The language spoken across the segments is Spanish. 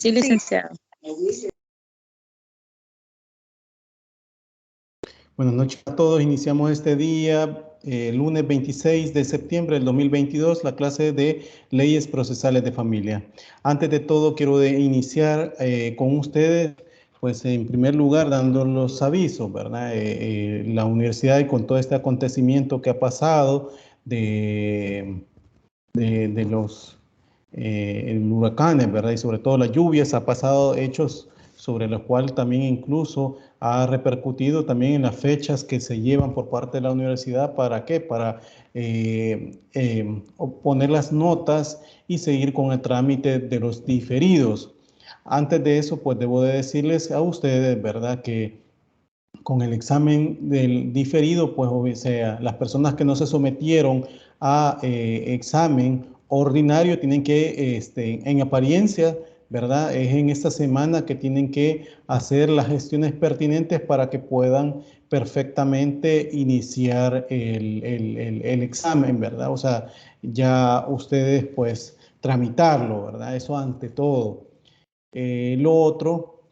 Sí, licenciado. Buenas noches a todos. Iniciamos este día, lunes 26 de septiembre del 2022, la clase de Leyes Procesales de Familia. Antes de todo, quiero iniciar con ustedes, pues en primer lugar, dando los avisos, ¿verdad? La universidad y con todo este acontecimiento que ha pasado de los huracanes, ¿verdad? Y sobre todo las lluvias, ha pasado hechos sobre los cuales también incluso ha repercutido también en las fechas que se llevan por parte de la universidad. ¿Para qué? Para poner las notas y seguir con el trámite de los diferidos. Antes de eso, pues debo de decirles a ustedes, ¿verdad? Que con el examen del diferido, pues o sea, las personas que no se sometieron a examen ordinario tienen que, en apariencia, ¿verdad? Es en esta semana que tienen que hacer las gestiones pertinentes para que puedan perfectamente iniciar el examen, ¿verdad? O sea, ya ustedes pues tramitarlo, ¿verdad? Eso ante todo. Lo otro,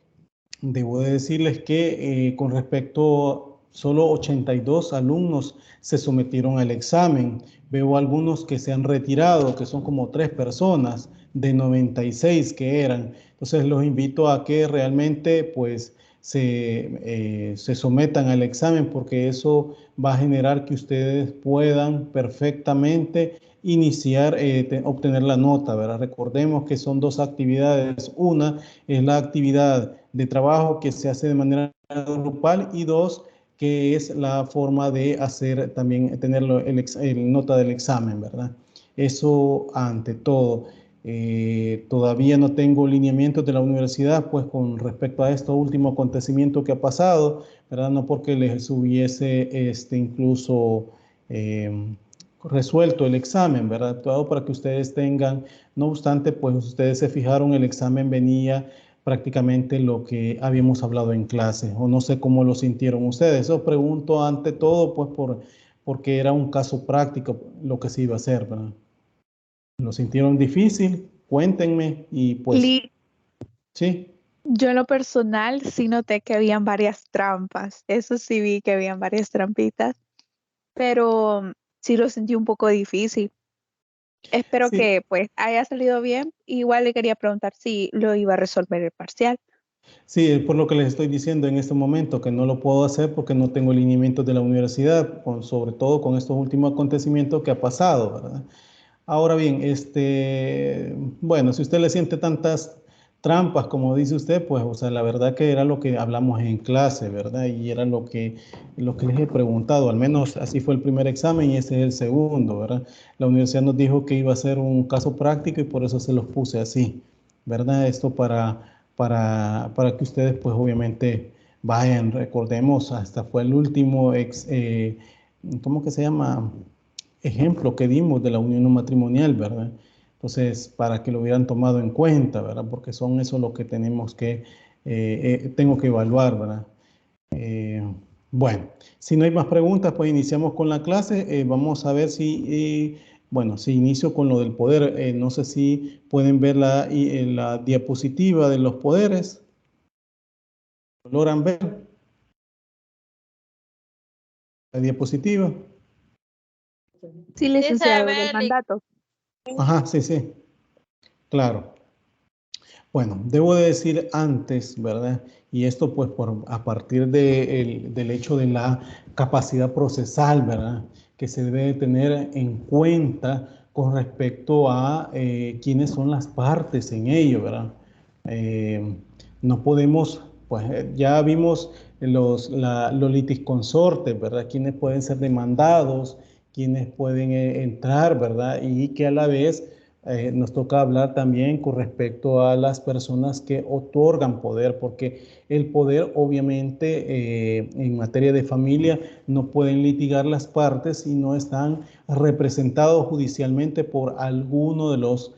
debo de decirles que con respecto, solo 82 alumnos se sometieron al examen. Veo algunos que se han retirado, que son como 3 personas de 96 que eran. Entonces los invito a que realmente pues se sometan al examen, porque eso va a generar que ustedes puedan perfectamente iniciar, obtener la nota, ¿verdad? Recordemos que son dos actividades. Una es la actividad de trabajo que se hace de manera grupal, y dos, que es la forma de hacer también, tener el nota del examen, ¿verdad? Eso ante todo. Todavía no tengo lineamientos de la universidad, pues con respecto a este último acontecimiento que ha pasado, ¿verdad? No porque les hubiese incluso resuelto el examen, ¿verdad? Todo para que ustedes tengan, no obstante, pues ustedes se fijaron, el examen venía prácticamente lo que habíamos hablado en clase, o no sé cómo lo sintieron ustedes. Eso pregunto ante todo, pues porque era un caso práctico lo que se iba a hacer, ¿verdad? ¿Lo sintieron difícil? Cuéntenme y pues, sí. Yo en lo personal sí noté que habían varias trampas. Eso sí vi que habían varias trampitas, pero sí lo sentí un poco difícil. Espero Sí, que pues haya salido bien. Igual le quería preguntar si lo iba a resolver el parcial. sí, por lo que les estoy diciendo en este momento, que no lo puedo hacer porque no tengo lineamientos de la universidad, sobre todo con estos últimos acontecimientos que ha pasado, ¿verdad? Ahora bien, bueno, si usted le siente tantas trampas como dice usted, pues, o sea, la verdad que era lo que hablamos en clase, ¿verdad? Y era lo que les he preguntado, al menos así fue el primer examen y ese es el segundo, ¿verdad? La universidad nos dijo que iba a ser un caso práctico y por eso se los puse así, ¿verdad? Esto para que ustedes, pues, obviamente vayan, recordemos, hasta fue el último ¿cómo que se llama? Ejemplo que dimos de la unión no matrimonial, ¿verdad? Entonces, para que lo hubieran tomado en cuenta, ¿verdad? Porque son eso lo que tengo que evaluar, ¿verdad? Eh, bueno, si no hay más preguntas, pues iniciamos con la clase. Vamos a ver bueno, si inicio con lo del poder. No sé si pueden ver la diapositiva de los poderes. ¿Lo logran ver? La diapositiva. Sí, licenciado, del mandato. Ajá, sí, sí, claro. Bueno, debo de decir antes, ¿verdad? Y esto pues a partir del hecho de la capacidad procesal, ¿verdad? Que se debe de tener en cuenta con respecto a quiénes son las partes en ello, ¿verdad? Eh, no podemos, pues ya vimos los litisconsortes, ¿verdad? Quiénes pueden ser demandados, quiénes pueden entrar, ¿verdad? Y que a la vez nos toca hablar también con respecto a las personas que otorgan poder, porque el poder obviamente en materia de familia no pueden litigar las partes si no están representados judicialmente por alguno de los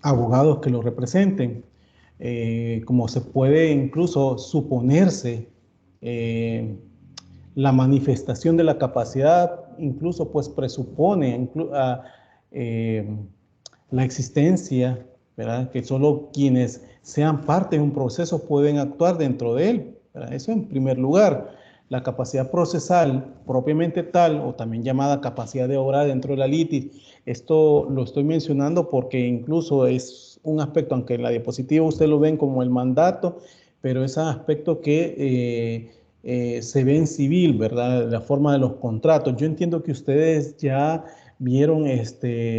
abogados que lo representen. Como se puede incluso suponerse, la manifestación de la capacidad incluso pues presupone la existencia ¿verdad? Que solo quienes sean parte de un proceso pueden actuar dentro de él, ¿verdad? Eso en primer lugar. La capacidad procesal propiamente tal, o también llamada capacidad de obra dentro de la litis, esto lo estoy mencionando porque incluso es un aspecto, aunque en la diapositiva usted lo ven como el mandato, pero es un aspecto que se ve en civil, ¿verdad? La forma de los contratos. Yo entiendo que ustedes ya vieron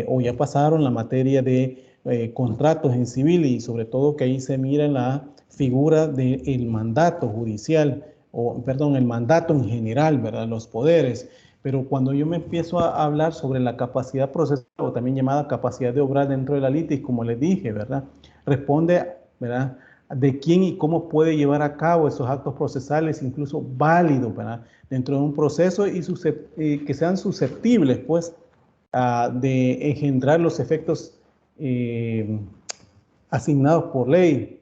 o ya pasaron la materia de contratos en civil y sobre todo que ahí se mira la figura del mandato judicial, o perdón, el mandato en general, ¿verdad? Los poderes. Pero cuando yo me empiezo a hablar sobre la capacidad procesal, o también llamada capacidad de obrar dentro de la litis, como les dije, ¿verdad? Responde, ¿verdad? De quién y cómo puede llevar a cabo esos actos procesales, incluso válidos, ¿verdad? Dentro de un proceso y que sean susceptibles, pues, de engendrar los efectos asignados por ley.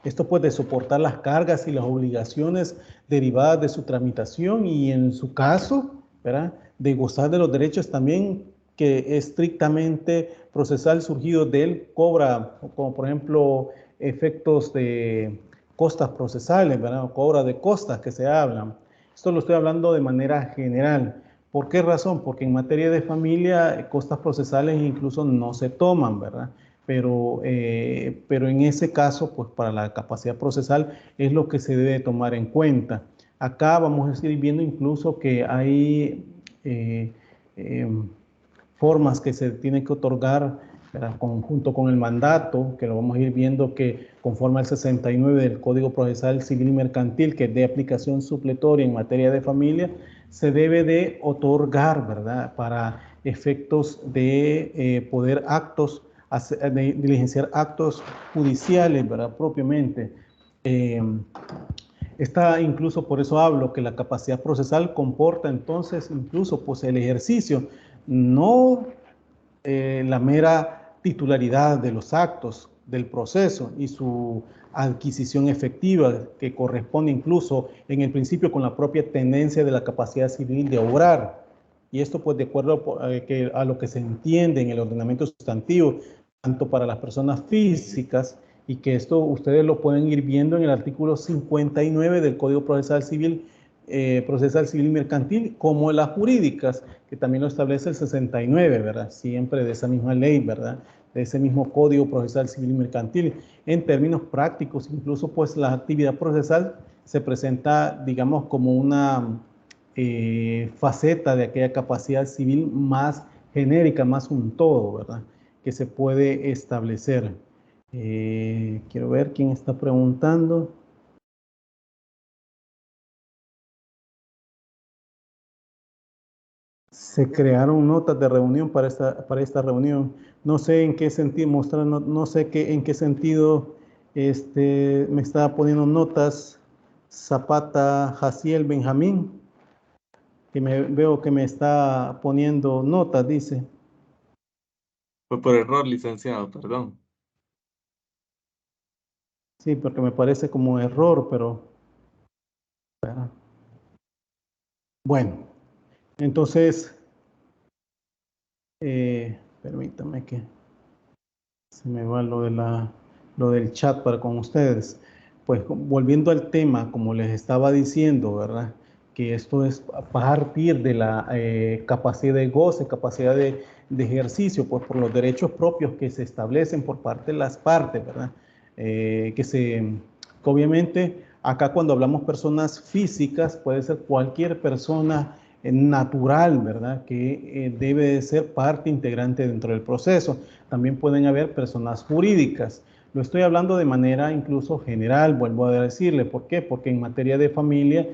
Esto puede soportar las cargas y las obligaciones derivadas de su tramitación y en su caso, ¿verdad? De gozar de los derechos también que estrictamente procesal surgido de él cobra, como por ejemplo efectos de costas procesales, ¿verdad? O cobra de costas que se hablan. Esto lo estoy hablando de manera general. ¿Por qué razón? Porque en materia de familia, costas procesales incluso no se toman, ¿verdad? Pero en ese caso, pues para la capacidad procesal es lo que se debe tomar en cuenta. Acá vamos a ir viendo incluso que hay formas que se tienen que otorgar junto con el mandato, que lo vamos a ir viendo que conforme al 69 del Código Procesal Civil y Mercantil, que es de aplicación supletoria en materia de familia, se debe de otorgar, ¿verdad? Para efectos de poder de diligenciar actos judiciales, ¿verdad? Propiamente. Está incluso, por eso hablo, que la capacidad procesal comporta entonces incluso pues el ejercicio, no la mera titularidad de los actos del proceso y su adquisición efectiva, que corresponde incluso en el principio con la propia tendencia de la capacidad civil de obrar. Y esto pues de acuerdo a lo que se entiende en el ordenamiento sustantivo, tanto para las personas físicas, y que esto ustedes lo pueden ir viendo en el artículo 59 del Código Procesal Civil y Mercantil, como las jurídicas, que también lo establece el 69, ¿verdad? Siempre de esa misma ley, ¿verdad? De ese mismo Código Procesal Civil y Mercantil. En términos prácticos, incluso pues la actividad procesal se presenta, digamos, como una faceta de aquella capacidad civil más genérica, más un todo, ¿verdad? Que se puede establecer. Quiero ver quién está preguntando. Se crearon notas de reunión para esta reunión. No sé en qué sentido, no sé en qué sentido me estaba poniendo notas Zapata Jaciel Benjamín, que veo que me está poniendo notas, dice. Fue por error, licenciado, perdón. Sí, porque me parece como error, pero bueno, entonces, permítame que se me va lo del chat para con ustedes. Pues volviendo al tema, como les estaba diciendo, ¿verdad? Que esto es a partir de la capacidad de goce, capacidad de ejercicio, pues por los derechos propios que se establecen por parte de las partes, ¿verdad? Que obviamente acá cuando hablamos personas físicas, puede ser cualquier persona natural, ¿verdad? Que debe de ser parte integrante dentro del proceso. También pueden haber personas jurídicas. Lo estoy hablando de manera incluso general, vuelvo a decirle. ¿Por qué? Porque en materia de familia,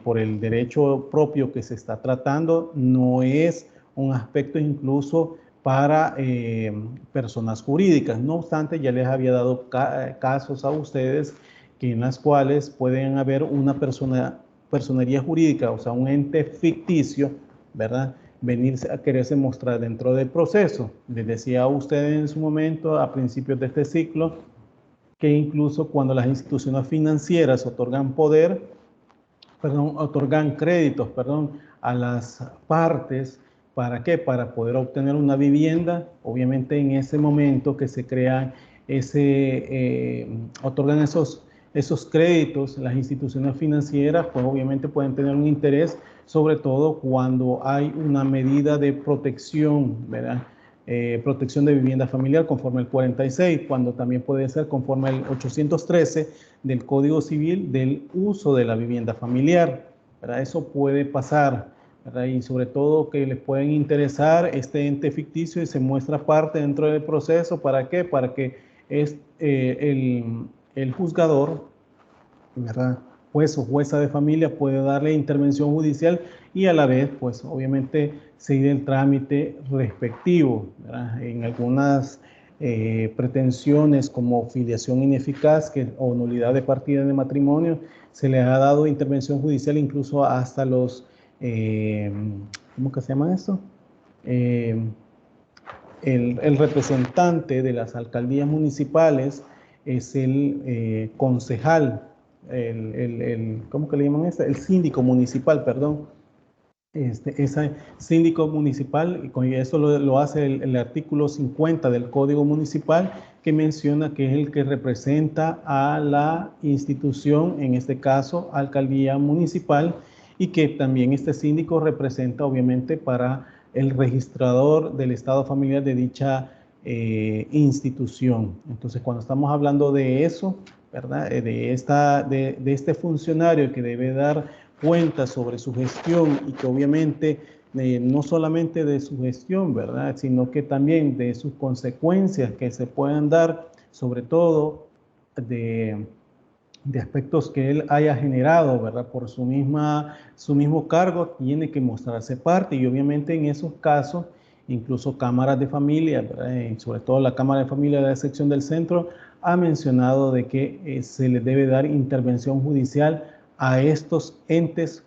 por el derecho propio que se está tratando, no es un aspecto incluso para personas jurídicas. No obstante, ya les había dado casos a ustedes que en las cuales pueden haber una personería jurídica, o sea, un ente ficticio, ¿verdad? Venirse a quererse mostrar dentro del proceso. Les decía a ustedes en su momento, a principios de este ciclo, que incluso cuando las instituciones financieras otorgan créditos, a las partes ¿Para qué? Para poder obtener una vivienda. Obviamente en ese momento que se crean, otorgan esos créditos, las instituciones financieras, pues obviamente pueden tener un interés, sobre todo cuando hay una medida de protección, ¿verdad? Protección de vivienda familiar conforme el 46, cuando también puede ser conforme el 813 del Código Civil del uso de la vivienda familiar, ¿verdad? Eso puede pasar, ¿verdad? Y sobre todo que les pueden interesar este ente ficticio y se muestra parte dentro del proceso. ¿Para qué? Para que el juzgador, ¿verdad? Juez o jueza de familia puede darle intervención judicial y a la vez, pues obviamente, seguir el trámite respectivo, ¿verdad? En algunas pretensiones como filiación ineficaz o nulidad de partida de matrimonio, se le ha dado intervención judicial incluso hasta los, ¿cómo que se llama esto? El representante de las alcaldías municipales es el concejal, ¿cómo que le llaman esto? El síndico municipal, perdón. Ese síndico municipal, y eso lo hace el artículo 50 del Código Municipal, que menciona que es el que representa a la institución, en este caso, alcaldía municipal, y que también este síndico representa, obviamente, para el registrador del estado familiar de dicha institución. Entonces, cuando estamos hablando de eso, ¿verdad? De este funcionario que debe dar cuenta sobre su gestión y que obviamente no solamente de su gestión, ¿verdad? Sino que también de sus consecuencias que se puedan dar, sobre todo de aspectos que él haya generado, ¿verdad? Por su mismo cargo, tiene que mostrarse parte y obviamente en esos casos, incluso cámaras de familia, ¿verdad? Sobre todo la Cámara de Familia de la sección del centro, ha mencionado de que se le debe dar intervención judicial a estos entes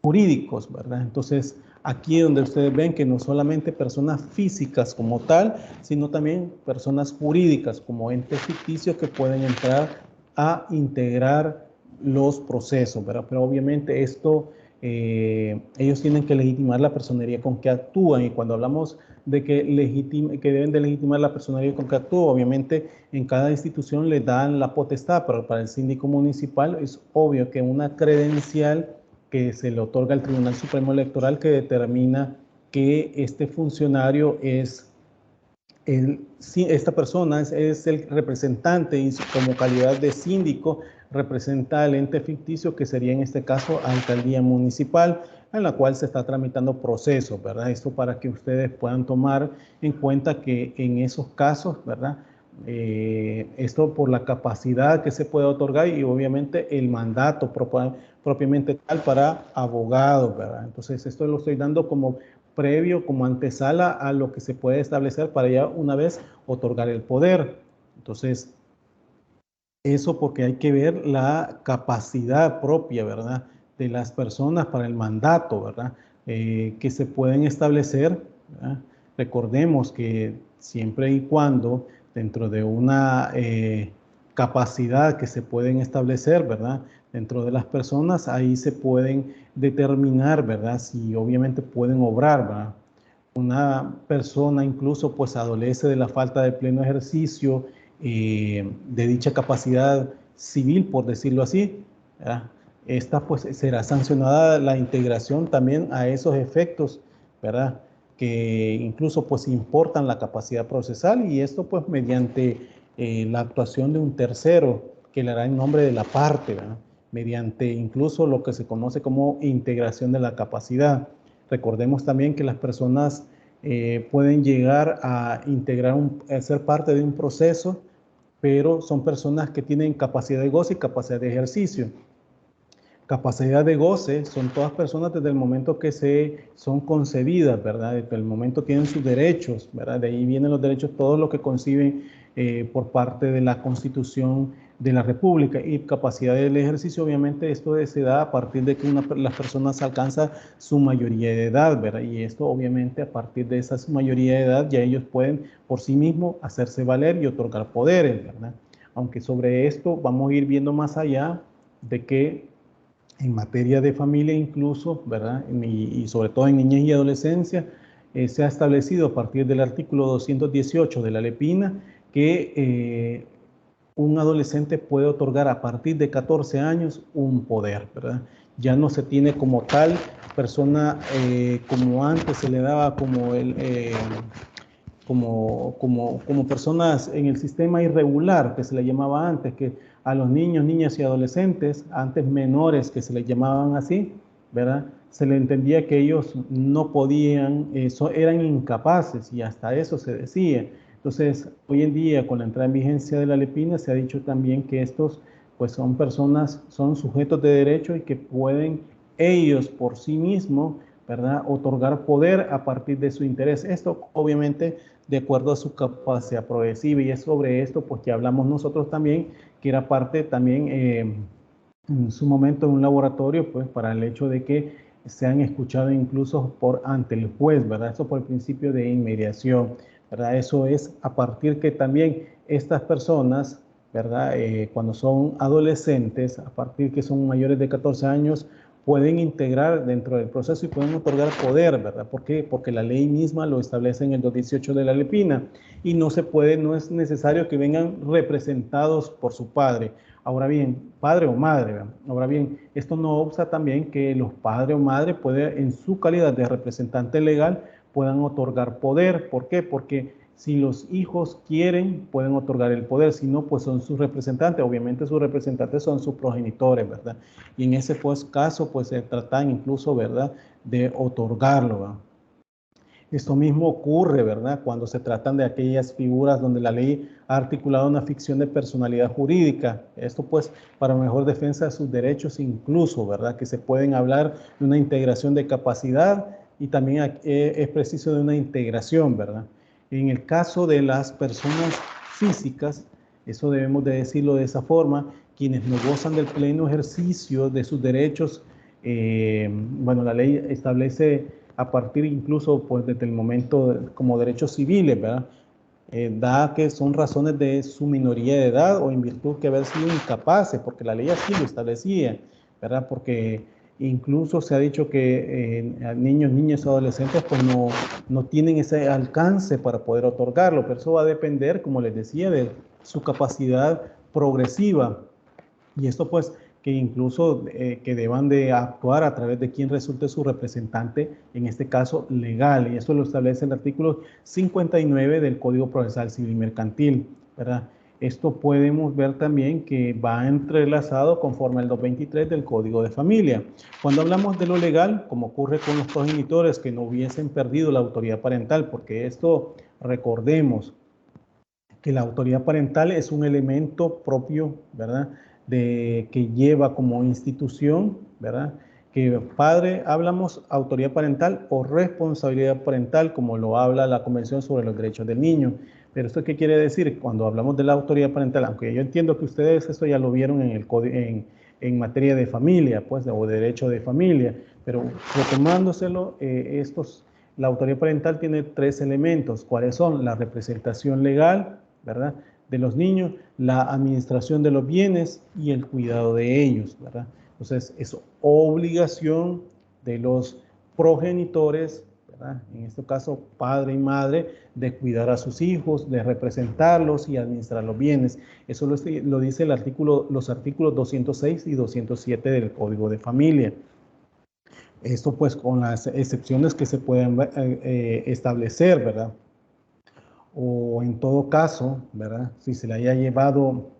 jurídicos, ¿verdad? Entonces, aquí es donde ustedes ven que no solamente personas físicas como tal, sino también personas jurídicas como entes ficticios que pueden entrar a integrar los procesos, ¿verdad? Pero obviamente esto, ellos tienen que legitimar la personería con que actúan, y cuando hablamos de que deben de legitimar la personería con que actúan, obviamente en cada institución le dan la potestad, pero para el síndico municipal es obvio que una credencial que se le otorga al Tribunal Supremo Electoral que determina que este funcionario esta persona es el representante y como calidad de síndico representa al ente ficticio que sería en este caso alcaldía municipal, en la cual se está tramitando procesos, ¿verdad? Esto para que ustedes puedan tomar en cuenta que en esos casos, ¿verdad? Esto por la capacidad que se puede otorgar y obviamente el mandato propiamente tal para abogados, ¿verdad? Entonces esto lo estoy dando como previo, como antesala a lo que se puede establecer para ya una vez otorgar el poder. Entonces, eso porque hay que ver la capacidad propia, ¿verdad? De las personas para el mandato, ¿verdad? Que se pueden establecer, ¿verdad? Recordemos que siempre y cuando dentro de una capacidad que se pueden establecer, ¿verdad? Dentro de las personas, ahí se pueden determinar, ¿verdad? Si obviamente pueden obrar, ¿verdad? Una persona incluso pues adolece de la falta de pleno ejercicio de dicha capacidad civil, por decirlo así, ¿verdad? Esta pues será sancionada la integración también a esos efectos, ¿verdad? Que incluso pues importan la capacidad procesal y esto pues mediante la actuación de un tercero que le hará en nombre de la parte, ¿verdad? Mediante incluso lo que se conoce como integración de la capacidad. Recordemos también que las personas pueden llegar a integrar, a ser parte de un proceso, pero son personas que tienen capacidad de goce y capacidad de ejercicio. Capacidad de goce son todas personas desde el momento que son concebidas, ¿verdad? Desde el momento tienen sus derechos, ¿verdad? De ahí vienen los derechos, todo lo que conciben por parte de la Constitución de la República. Y capacidad del ejercicio, obviamente, esto se da a partir de que las personas alcanzan su mayoría de edad, ¿verdad? Y esto, obviamente, a partir de esa mayoría de edad, ya ellos pueden por sí mismos hacerse valer y otorgar poderes, ¿verdad? Aunque sobre esto vamos a ir viendo más allá de que en materia de familia incluso, ¿verdad? Y sobre todo en niñez y adolescencia, se ha establecido a partir del artículo 218 de la LEPINA que un adolescente puede otorgar a partir de 14 años un poder, ¿verdad? Ya no se tiene como tal persona como antes se le daba como personas en el sistema irregular que se le llamaba antes, que a los niños, niñas y adolescentes, antes menores que se les llamaban así, ¿verdad? Se le entendía que ellos no podían, eran incapaces y hasta eso se decía. Entonces, hoy en día, con la entrada en vigencia de la LEPINA, se ha dicho también que estos pues son personas, son sujetos de derecho y que pueden ellos por sí mismos, ¿verdad?, otorgar poder a partir de su interés. Esto obviamente de acuerdo a su capacidad progresiva, y es sobre esto pues que hablamos nosotros también, que era parte también en su momento de un laboratorio, pues para el hecho de que sean escuchados incluso ante el juez, ¿verdad? Eso por el principio de inmediación, ¿verdad? Eso es a partir que también estas personas, ¿verdad? Cuando son adolescentes, a partir que son mayores de 14 años, pueden integrar dentro del proceso y pueden otorgar poder, ¿verdad? ¿Por qué? Porque la ley misma lo establece en el 218 de la LEPINA y no se puede, no es necesario que vengan representados por su padre. Ahora bien, padre o madre, ¿verdad? Ahora bien, esto no obsta también que los padres o madres pueden, en su calidad de representante legal, puedan otorgar poder. ¿Por qué? Porque si los hijos quieren, pueden otorgar el poder. Si no, pues son sus representantes. Obviamente sus representantes son sus progenitores, ¿verdad? Y en ese pues, caso, pues se tratan incluso, ¿verdad?, de otorgarlo, ¿verdad? Esto mismo ocurre, ¿verdad?, cuando se tratan de aquellas figuras donde la ley ha articulado una ficción de personalidad jurídica. Esto pues para mejor defensa de sus derechos incluso, ¿verdad?, que se pueden hablar de una integración de capacidad y también es preciso de una integración, ¿verdad? En el caso de las personas físicas, eso debemos de decirlo de esa forma, quienes no gozan del pleno ejercicio de sus derechos, bueno, la ley establece a partir incluso pues desde el momento como derechos civiles, ¿verdad? Da que son razones de su minoría de edad o en virtud que haber sido incapaces, porque la ley así lo establecía, ¿verdad? Porque incluso se ha dicho que niños, niñas y adolescentes pues no tienen ese alcance para poder otorgarlo, pero eso va a depender, como les decía, de su capacidad progresiva. Y esto pues que incluso que deban de actuar a través de quien resulte su representante, en este caso legal, y eso lo establece el artículo 59 del Código Procesal Civil Mercantil, ¿verdad? Esto podemos ver también que va entrelazado conforme al 223 del Código de Familia. Cuando hablamos de lo legal, como ocurre con los progenitores que no hubiesen perdido la autoridad parental, porque esto, recordemos, que la autoridad parental es un elemento propio, ¿verdad?, que lleva como institución, ¿verdad?, que padre, hablamos autoridad parental o responsabilidad parental, como lo habla la Convención sobre los Derechos del Niño. Pero ¿esto qué quiere decir? Cuando hablamos de la autoridad parental, aunque yo entiendo que ustedes eso ya lo vieron en materia de familia, pues, o derecho de familia, pero retomándoselo, la autoridad parental tiene tres elementos. ¿Cuáles son? La representación legal, ¿verdad?, de los niños, la administración de los bienes y el cuidado de ellos, ¿verdad? Entonces, es obligación de los progenitores, ¿verdad?, en este caso padre y madre, de cuidar a sus hijos, de representarlos y administrar los bienes. Eso lo dice los artículos 206 y 207 del Código de Familia. Esto pues con las excepciones que se pueden establecer, ¿verdad? O en todo caso, ¿verdad?, si se le haya llevado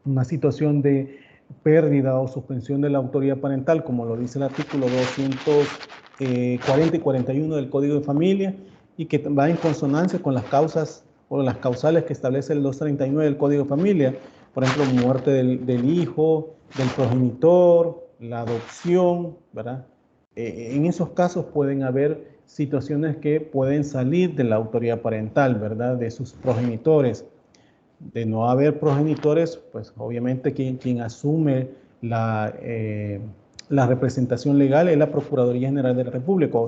una situación de pérdida o suspensión de la autoridad parental, como lo dice el artículo 240 y 41 del Código de Familia, y que va en consonancia con las causas o las causales que establece el 239 del Código de Familia, por ejemplo, muerte del hijo, del progenitor, la adopción, ¿verdad? En esos casos pueden haber situaciones que pueden salir de la autoridad parental, ¿verdad?, de sus progenitores. De no haber progenitores, pues obviamente quien asume la representación legal es la Procuraduría General de la República, o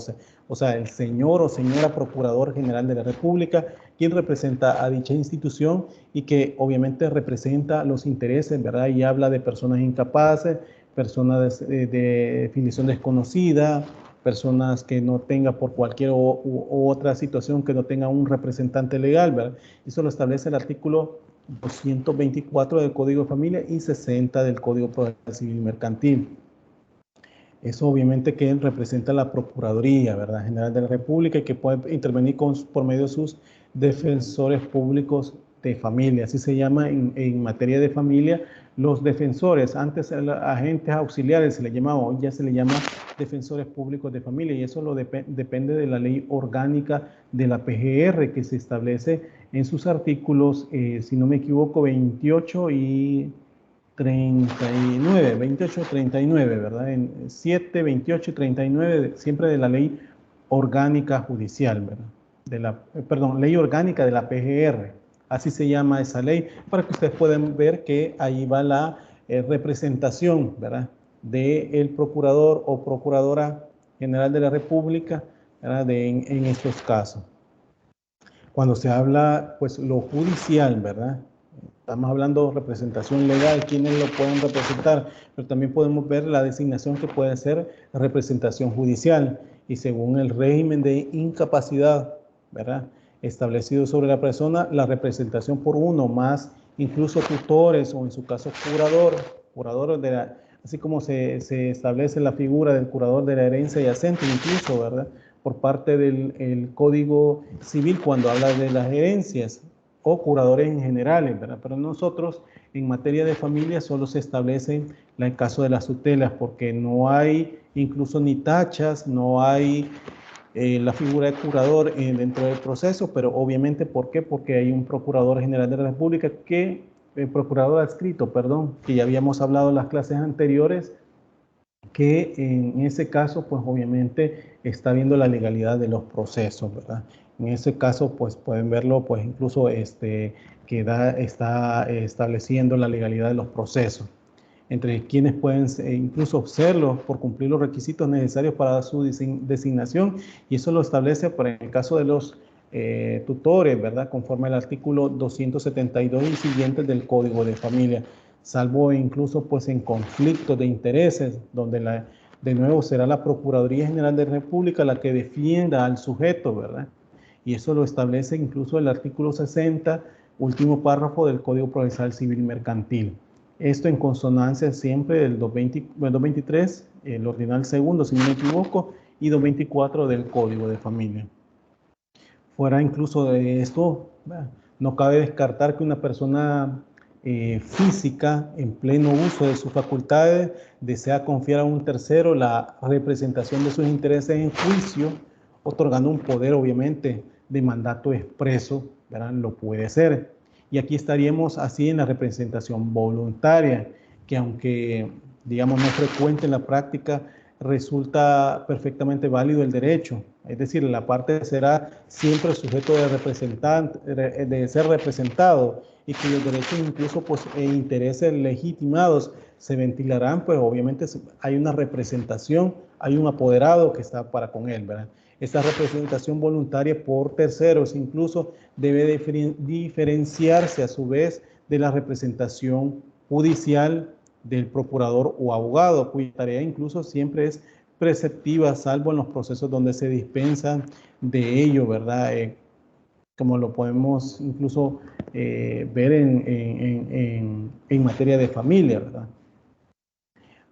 sea, el señor o señora Procurador General de la República, quien representa a dicha institución y que obviamente representa los intereses, ¿verdad? Y habla de personas incapaces, personas de filiación desconocida, personas que no tengan por cualquier u otra situación que no tenga un representante legal, ¿verdad? Eso lo establece el artículo 224 del Código de Familia y 60 del Código Procesal Civil Mercantil. Eso obviamente que representa la Procuraduría, ¿verdad?, General de la República, y que puede intervenir por medio de sus defensores públicos de familia. Así se llama en materia de familia los defensores. Antes agentes auxiliares se le llamaba, hoy ya se le llama defensores públicos de familia, y eso depende de la ley orgánica de la PGR, que se establece en sus artículos, si no me equivoco, 28 y 39, 28, 39, ¿verdad? En 7, 28 y 39, siempre de la ley orgánica judicial, ¿verdad? Perdón, ley orgánica de la PGR, así se llama esa ley, para que ustedes puedan ver que ahí va la representación, ¿verdad?, del procurador o procuradora general de la República, ¿verdad?, en estos casos. Cuando se habla, pues, lo judicial, ¿verdad?, estamos hablando de representación legal, quiénes lo pueden representar, pero también podemos ver la designación que puede ser representación judicial, y según el régimen de incapacidad, ¿verdad?, establecido sobre la persona, la representación por uno más, incluso tutores o en su caso curadores así como se establece la figura del curador de la herencia yacente, incluso, ¿verdad?, por parte del Código Civil cuando habla de las herencias, o curadores en general, ¿verdad? Pero nosotros en materia de familia solo se establece el caso de las tutelas, porque no hay incluso ni tachas, no hay la figura de curador dentro del proceso, pero obviamente, ¿por qué? Porque hay un procurador general de la República procurador adscrito, perdón, que ya habíamos hablado en las clases anteriores, que en ese caso, pues obviamente está viendo la legalidad de los procesos, ¿verdad? En ese caso, pues pueden verlo, pues incluso está estableciendo la legalidad de los procesos, entre quienes pueden incluso serlo por cumplir los requisitos necesarios para su designación, y eso lo establece para el caso de los tutores, ¿verdad?, conforme al artículo 272 y siguientes del Código de Familia, salvo incluso pues en conflictos de intereses, donde de nuevo será la Procuraduría General de la República la que defienda al sujeto, ¿verdad? Y eso lo establece incluso el artículo 60, último párrafo del Código Procesal Civil Mercantil. Esto en consonancia siempre del 223, el ordinal segundo, si no me equivoco, y 224 del Código de Familia. Fuera incluso de esto, no cabe descartar que una persona física en pleno uso de sus facultades desea confiar a un tercero la representación de sus intereses en juicio, otorgando un poder obviamente de mandato expreso, ¿verdad? Lo puede ser. Y aquí estaríamos así en la representación voluntaria, que aunque digamos no frecuente en la práctica, resulta perfectamente válido el derecho. Es decir, la parte será siempre sujeto de ser representado, y cuyos derechos incluso pues, e intereses legitimados se ventilarán, pues obviamente hay una representación, hay un apoderado que está para con él, ¿verdad? Esta representación voluntaria por terceros incluso debe diferenciarse a su vez de la representación judicial del procurador o abogado, cuya tarea incluso siempre es preceptiva, salvo en los procesos donde se dispensan de ello, ¿verdad? Como lo podemos incluso ver en materia de familia, ¿verdad?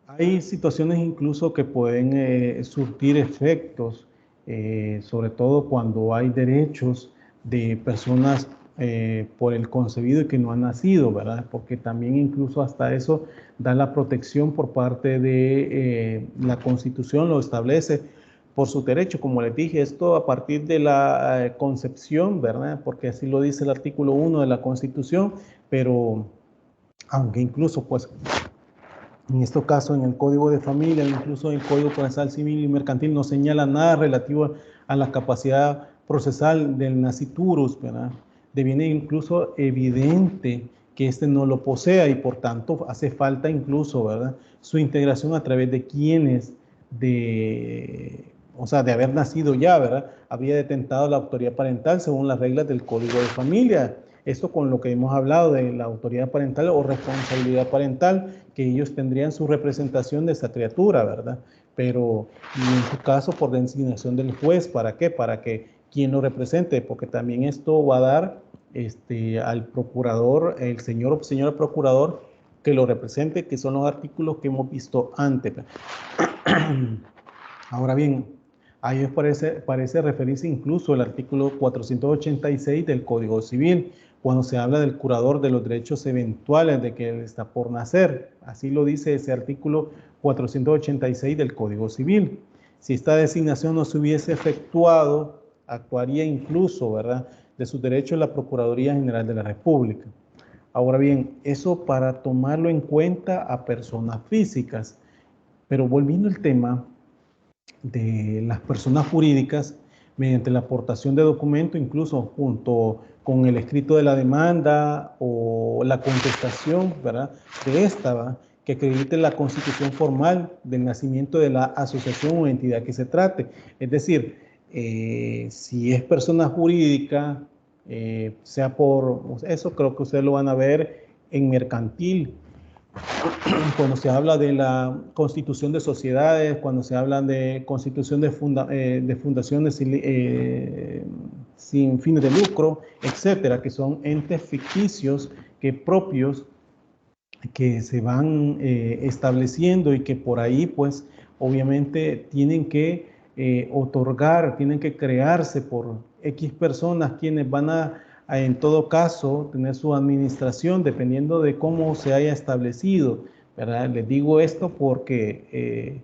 Hay situaciones incluso que pueden surtir efectos, sobre todo cuando hay derechos de personas por el concebido y que no han nacido, ¿verdad? Porque también incluso hasta eso da la protección por parte de la Constitución, lo establece por su derecho, como les dije, esto a partir de la concepción, ¿verdad? Porque así lo dice el artículo 1 de la Constitución, pero aunque incluso pues en este caso, en el Código de Familia, incluso en el Código Procesal Civil y Mercantil, no señala nada relativo a la capacidad procesal del nasciturus, ¿verdad? Deviene incluso evidente que este no lo posea, y por tanto hace falta incluso, ¿verdad?, su integración a través de quienes de haber nacido ya, ¿verdad?, había detentado la autoridad parental según las reglas del Código de Familia. Esto con lo que hemos hablado de la autoridad parental o responsabilidad parental, que ellos tendrían su representación de esa criatura, ¿verdad? pero y en su caso por designación del juez. ¿Para qué? Para que quien lo represente, porque también esto va a dar al procurador, el señor o señora procurador que lo represente, que son los artículos que hemos visto antes. Ahora bien, ahí parece referirse incluso al artículo 486 del Código Civil, cuando se habla del curador de los derechos eventuales de que él está por nacer. Así lo dice ese artículo 486 del Código Civil. Si esta designación no se hubiese efectuado, actuaría incluso, ¿verdad?, de sus derechos la Procuraduría General de la República. Ahora bien, eso para tomarlo en cuenta a personas físicas. Pero volviendo al tema de las personas jurídicas, mediante la aportación de documentos, incluso junto con el escrito de la demanda o la contestación, ¿verdad?, de esta, ¿verdad?, que acredite la constitución formal del nacimiento de la asociación o entidad que se trate. Es decir, si es persona jurídica, sea por, eso creo que ustedes lo van a ver en mercantil, cuando se habla de la constitución de sociedades, cuando se habla de constitución de fundaciones sin fines de lucro, etcétera, que son entes ficticios propios que se van estableciendo y que por ahí, pues, obviamente tienen que otorgar, tienen que crearse por X personas quienes van en todo caso, tener su administración dependiendo de cómo se haya establecido, ¿verdad? Les digo esto porque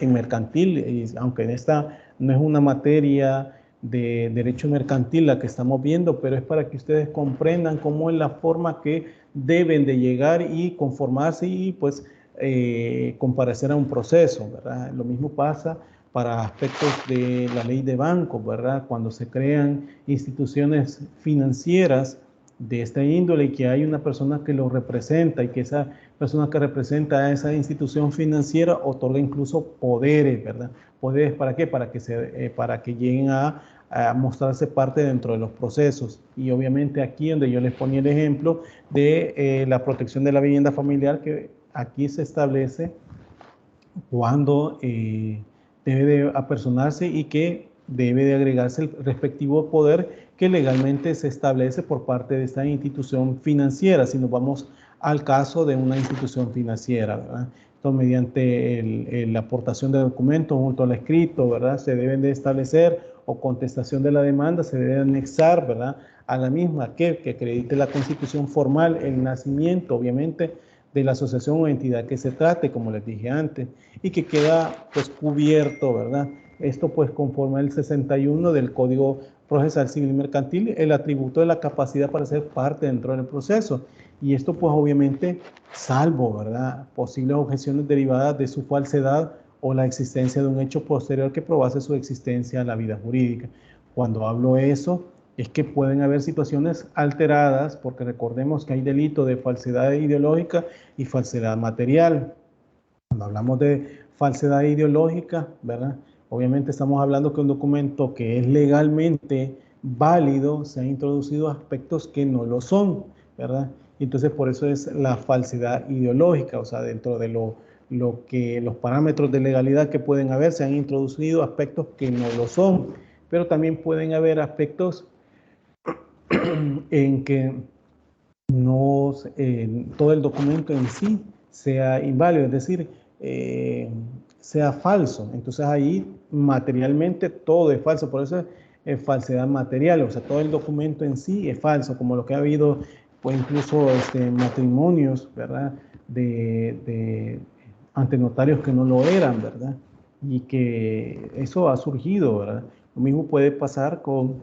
en mercantil, aunque en esta no es una materia de derecho mercantil la que estamos viendo, pero es para que ustedes comprendan cómo es la forma que deben de llegar y conformarse y pues comparecer a un proceso, ¿verdad? Lo mismo pasa para aspectos de la ley de bancos, ¿verdad? Cuando se crean instituciones financieras de esta índole y que hay una persona que lo representa y que esa persona que representa a esa institución financiera otorga incluso poderes, ¿verdad? ¿Poderes para qué? Para que lleguen a mostrarse parte dentro de los procesos. Y obviamente aquí donde yo les ponía el ejemplo de la protección de la vivienda familiar, que aquí se establece cuando debe de apersonarse y que debe de agregarse el respectivo poder que legalmente se establece por parte de esta institución financiera, si nos vamos al caso de una institución financiera, ¿verdad? Entonces, mediante la aportación de documentos junto al escrito, ¿verdad?, se deben de establecer, o contestación de la demanda, se debe anexar, ¿verdad?, a la misma que acredite la constitución formal, el nacimiento, obviamente, de la asociación o entidad que se trate, como les dije antes, y que queda pues cubierto, ¿verdad? Esto pues conforme al 61 del Código Procesal Civil y Mercantil, el atributo de la capacidad para ser parte dentro del proceso. Y esto pues obviamente salvo, ¿verdad?, posibles objeciones derivadas de su falsedad o la existencia de un hecho posterior que probase su existencia en la vida jurídica. Cuando hablo eso, es que pueden haber situaciones alteradas, porque recordemos que hay delito de falsedad ideológica y falsedad material. Cuando hablamos de falsedad ideológica, ¿verdad?, obviamente estamos hablando que un documento que es legalmente válido se han introducido aspectos que no lo son, ¿verdad? Y entonces por eso es la falsedad ideológica, o sea, dentro de lo que los parámetros de legalidad que pueden haber, se han introducido aspectos que no lo son, pero también pueden haber aspectos en que no todo el documento en sí sea inválido, es decir, sea falso. Entonces ahí materialmente todo es falso, por eso es falsedad material, o sea, todo el documento en sí es falso, como lo que ha habido, pues incluso matrimonios, ¿verdad?, ante notarios que no lo eran, ¿verdad? Y que eso ha surgido, ¿verdad? Lo mismo puede pasar con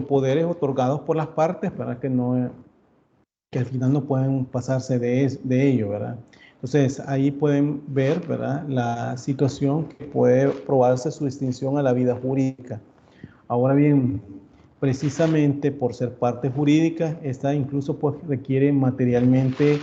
poderes otorgados por las partes para que al final no pueden pasarse de ello, ¿verdad? Entonces, ahí pueden ver, ¿verdad?, la situación que puede probarse su distinción a la vida jurídica. Ahora bien, precisamente por ser parte jurídica, esta incluso pues requiere materialmente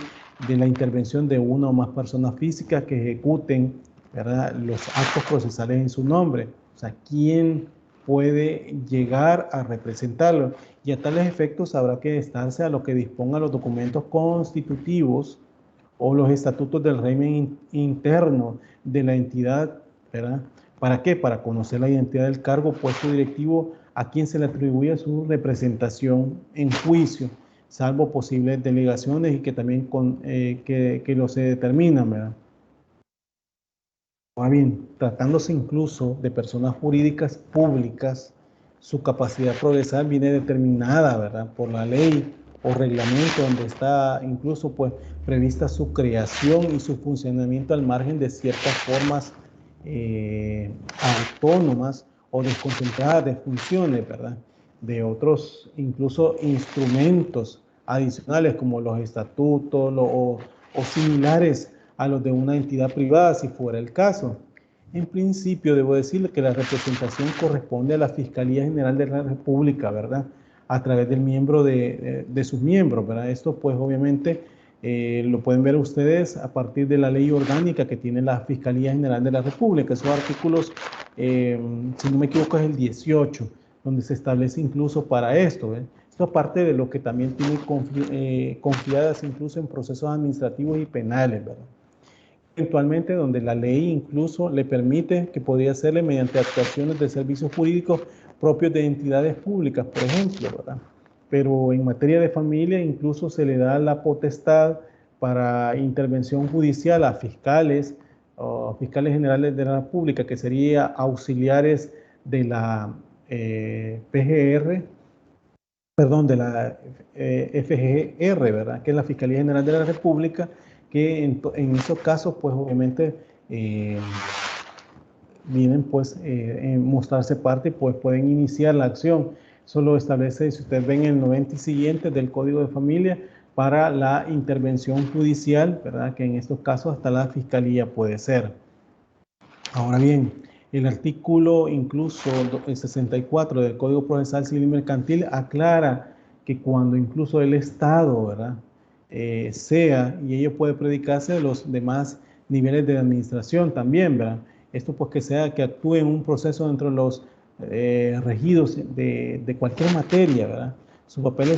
de la intervención de una o más personas físicas que ejecuten, ¿verdad?, los actos procesales en su nombre. O sea, ¿quién puede llegar a representarlo? Y a tales efectos habrá que estarse a lo que dispongan los documentos constitutivos o los estatutos del régimen interno de la entidad, ¿verdad? ¿Para qué? Para conocer la identidad del cargo, puesto directivo a quien se le atribuye su representación en juicio, salvo posibles delegaciones y que también que lo se determinan, ¿verdad? Ahora bien, tratándose incluso de personas jurídicas públicas, su capacidad procesal viene determinada, ¿verdad?, por la ley o reglamento, donde está incluso pues prevista su creación y su funcionamiento al margen de ciertas formas autónomas o desconcentradas de funciones, ¿verdad?, de otros incluso instrumentos adicionales como los estatutos o similares a los de una entidad privada, si fuera el caso. En principio, debo decirle que la representación corresponde a la Fiscalía General de la República, ¿verdad?, a través del miembro de sus miembros, ¿verdad? Esto, pues, obviamente, lo pueden ver ustedes a partir de la ley orgánica que tiene la Fiscalía General de la República. Esos artículos, si no me equivoco, es el 18, donde se establece incluso para esto, ¿eh? Esto aparte de lo que también tiene confiadas incluso en procesos administrativos y penales, ¿verdad? Eventualmente donde la ley incluso le permite que podría hacerle mediante actuaciones de servicios jurídicos propios de entidades públicas, por ejemplo, ¿verdad? Pero en materia de familia incluso se le da la potestad para intervención judicial a fiscales o fiscales generales de la República, que sería auxiliares de la PGR, perdón, de la FGR, ¿verdad?, que es la Fiscalía General de la República, que en esos casos, pues obviamente vienen pues mostrarse parte y pues pueden iniciar la acción. Eso lo establece, si ustedes ven el 90 y siguiente del Código de Familia, para la intervención judicial, ¿verdad?, que en estos casos hasta la Fiscalía puede ser. Ahora bien, el artículo incluso el 64 del Código Procesal Civil y Mercantil aclara que cuando incluso el Estado, ¿verdad?, sea, y ello puede predicarse de los demás niveles de administración también, ¿verdad? Esto pues que sea, que actúe en un proceso dentro de los regidos de cualquier materia, ¿verdad? Su papel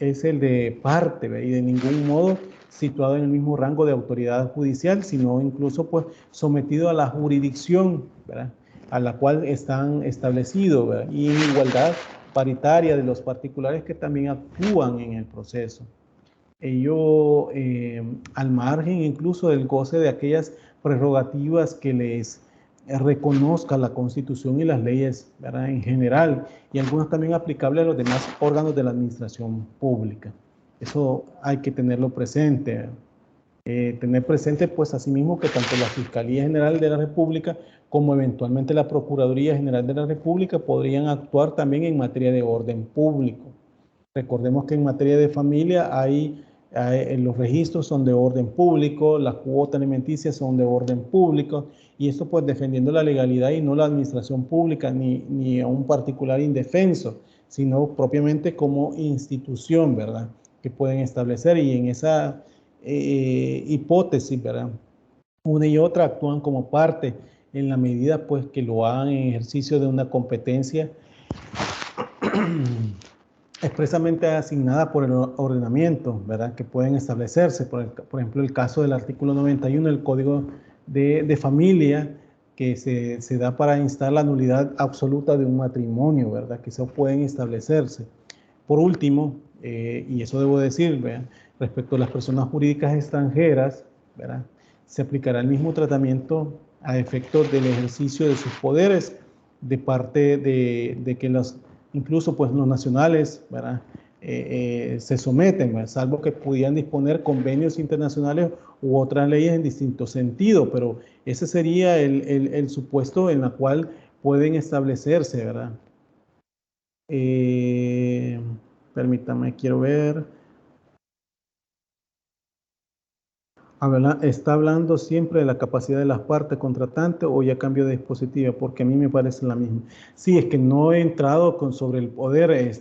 es el de parte, ¿verdad?, y de ningún modo situado en el mismo rango de autoridad judicial, sino incluso pues sometido a la jurisdicción, ¿verdad?, a la cual están establecidos, ¿verdad?, y en igualdad paritaria de los particulares que también actúan en el proceso. Ello al margen incluso del goce de aquellas prerrogativas que les reconozca la Constitución y las leyes, ¿verdad?, en general, y algunas también aplicables a los demás órganos de la administración pública. Eso hay que tenerlo presente. Tener presente, pues, asimismo, que tanto la Fiscalía General de la República como eventualmente la Procuraduría General de la República podrían actuar también en materia de orden público. Recordemos que en materia de familia los registros son de orden público, las cuotas alimenticias son de orden público, y esto pues defendiendo la legalidad y no la administración pública ni a un particular indefenso, sino propiamente como institución, ¿verdad?, que pueden establecer, y en esa hipótesis, ¿verdad?, una y otra actúan como parte en la medida pues que lo hagan en ejercicio de una competencia expresamente asignada por el ordenamiento, ¿verdad?, que pueden establecerse. Por ejemplo, el caso del artículo 91 del Código de Familia, que se da para instar la nulidad absoluta de un matrimonio, ¿verdad?, que eso pueden establecerse. Por último, y eso debo decir, ¿verdad?, respecto a las personas jurídicas extranjeras, ¿verdad?, se aplicará el mismo tratamiento a efectos del ejercicio de sus poderes de parte de que incluso pues los nacionales, ¿verdad?, se someten, ¿verdad?, salvo que pudieran disponer convenios internacionales u otras leyes en distinto sentido, pero ese sería el supuesto en el cual pueden establecerse, ¿verdad? Permítame, quiero ver. ¿Está hablando siempre de la capacidad de las partes contratantes o ya cambio de dispositiva? Porque a mí me parece la misma. Sí, es que no he entrado sobre el poder,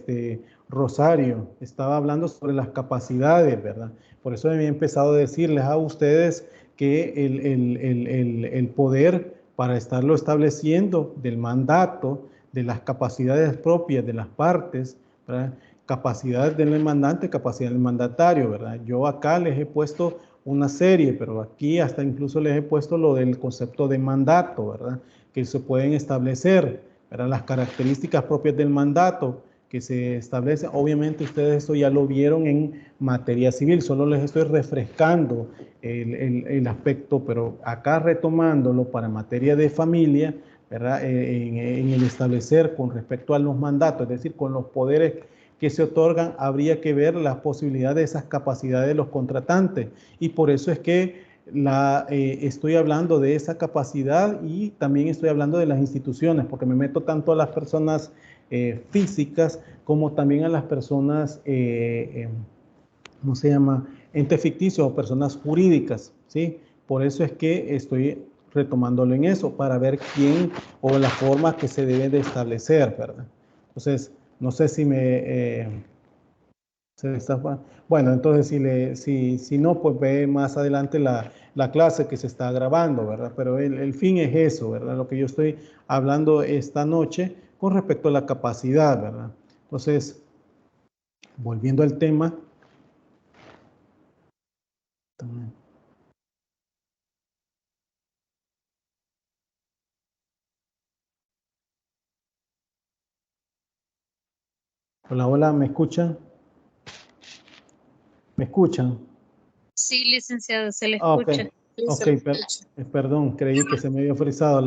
Rosario. Estaba hablando sobre las capacidades, ¿verdad? Por eso he empezado a decirles a ustedes que el poder para estarlo estableciendo del mandato, de las capacidades propias de las partes, ¿verdad?, capacidad del demandante, capacidad del mandatario, ¿verdad? Yo acá les he puesto una serie, pero aquí hasta incluso les he puesto lo del concepto de mandato, ¿verdad? Que se pueden establecer, ¿verdad? Las características propias del mandato que se establecen. Obviamente ustedes eso ya lo vieron en materia civil, solo les estoy refrescando el aspecto, pero acá retomándolo para materia de familia, ¿verdad? En el establecer con respecto a los mandatos, es decir, con los poderes que se otorgan, habría que ver la posibilidad de esas capacidades de los contratantes. Y por eso es que estoy hablando de esa capacidad y también estoy hablando de las instituciones, porque me meto tanto a las personas físicas como también a las personas, ¿cómo se llama? Entes ficticios o personas jurídicas, ¿sí? Por eso es que estoy retomándolo en eso, para ver quién o la forma que se debe de establecer, ¿verdad? Entonces, no sé si bueno, entonces si no, pues ve más adelante la clase que se está grabando, ¿verdad? Pero el fin es eso, ¿verdad? Lo que yo estoy hablando esta noche con respecto a la capacidad, ¿verdad? Entonces, volviendo al tema. Hola, hola, ¿me escuchan? ¿Me escuchan? Sí, licenciado, se le Ok, escucha. ok, perdón, creí que se me había frizado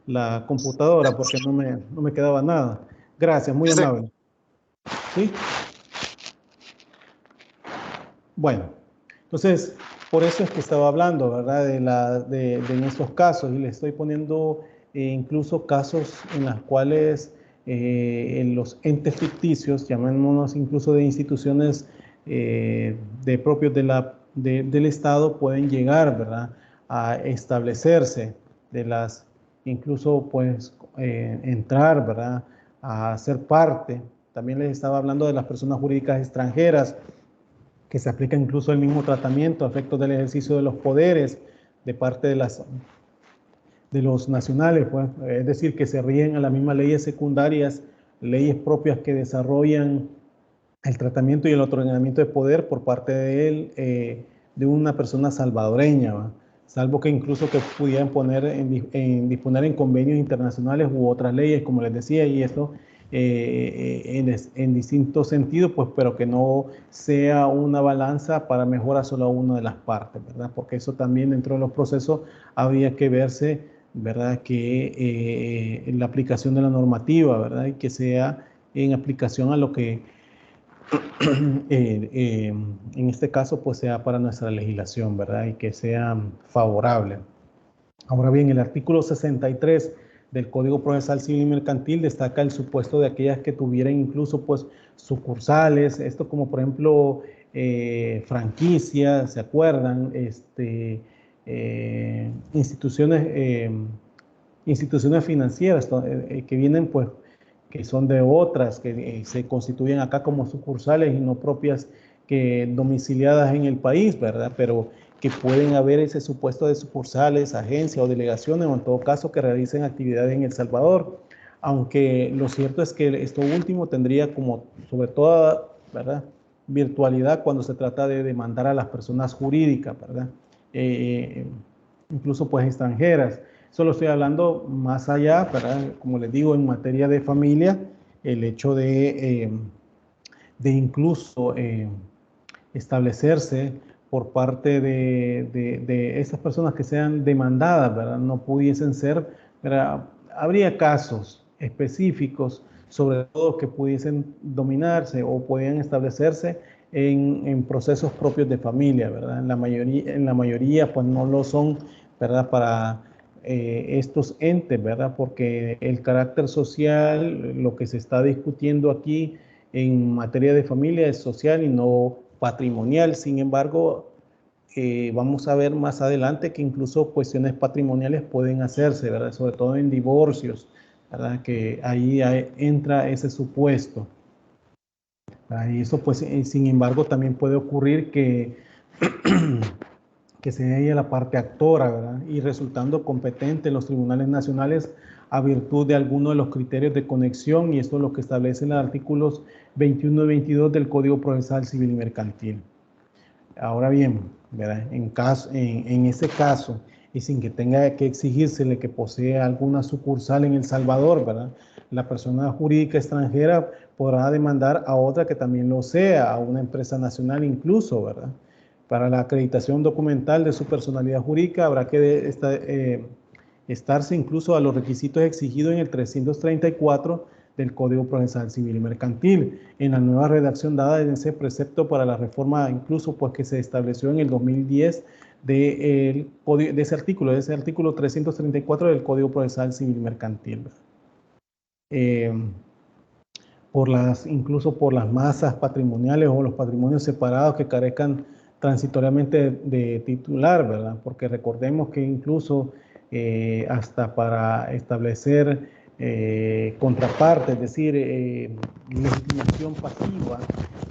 la computadora porque no me quedaba nada. Gracias, muy amable. ¿Sí? Bueno, entonces, por eso es que estaba hablando, ¿verdad? De en estos casos, y le estoy poniendo incluso casos en los cuales en los entes ficticios, llamémonos incluso de instituciones de propios del Estado, pueden llegar, ¿verdad? A establecerse incluso pues entrar, ¿verdad? A ser parte. También les estaba hablando de las personas jurídicas extranjeras, que se aplica incluso el mismo tratamiento a efectos del ejercicio de los poderes de parte de los nacionales, pues, es decir, que se ríen a las mismas leyes secundarias, leyes propias que desarrollan el tratamiento y el otorgamiento de poder por parte de él, de una persona salvadoreña, ¿va? Salvo que incluso que pudieran disponer en convenios internacionales u otras leyes, como les decía, y esto en distintos sentidos, pues, pero que no sea una balanza para mejorar solo a una de las partes, ¿verdad? Porque eso también dentro de los procesos habría que verse, ¿verdad? Que en la aplicación de la normativa, ¿verdad? Y que sea en aplicación a lo que en este caso, pues sea para nuestra legislación, ¿verdad? Y que sea favorable. Ahora bien, el artículo 63 del Código Procesal Civil y Mercantil destaca el supuesto de aquellas que tuvieran incluso, pues, sucursales, esto como, por ejemplo, franquicias, ¿se acuerdan? Instituciones financieras que vienen, pues, que son de otras, que se constituyen acá como sucursales y no propias que domiciliadas en el país, ¿verdad? Pero que pueden haber ese supuesto de sucursales, agencias o delegaciones, o en todo caso que realicen actividades en El Salvador. Aunque lo cierto es que esto último tendría como, sobre todo, ¿verdad? Virtualidad cuando se trata de demandar a las personas jurídicas, ¿verdad? Incluso pues extranjeras. Solo estoy hablando más allá, ¿verdad? Como les digo, en materia de familia, el hecho de incluso establecerse por parte de esas personas que sean demandadas, ¿verdad? No pudiesen ser, ¿verdad? Habría casos específicos, sobre todo que pudiesen dominarse o podían establecerse en procesos propios de familia, ¿verdad? En la mayoría pues no lo son, ¿verdad? Para estos entes, ¿verdad? Porque el carácter social, lo que se está discutiendo aquí en materia de familia es social y no patrimonial. Sin embargo, vamos a ver más adelante que incluso cuestiones patrimoniales pueden hacerse, ¿verdad? Sobre todo en divorcios, ¿verdad? Que ahí entra ese supuesto. Y eso, pues, sin embargo, también puede ocurrir que que sea ella la parte actora, ¿verdad? Y resultando competente en los tribunales nacionales a virtud de alguno de los criterios de conexión, y esto es lo que establecen los artículos 21 y 22 del Código Procesal Civil y Mercantil. Ahora bien, ¿verdad? En ese caso, y sin que tenga que exigírsele que posea alguna sucursal en El Salvador, ¿verdad? La persona jurídica extranjera podrá demandar a otra que también lo sea, a una empresa nacional incluso, ¿verdad? Para la acreditación documental de su personalidad jurídica habrá que estarse incluso a los requisitos exigidos en el 334 del Código Procesal Civil y Mercantil, en la nueva redacción dada en ese precepto para la reforma, incluso pues que se estableció en el 2010 de ese artículo 334 del Código Procesal Civil y Mercantil. Incluso por las masas patrimoniales o los patrimonios separados que carezcan transitoriamente de titular, ¿verdad? Porque recordemos que incluso hasta para establecer contraparte, es decir, legitimación pasiva,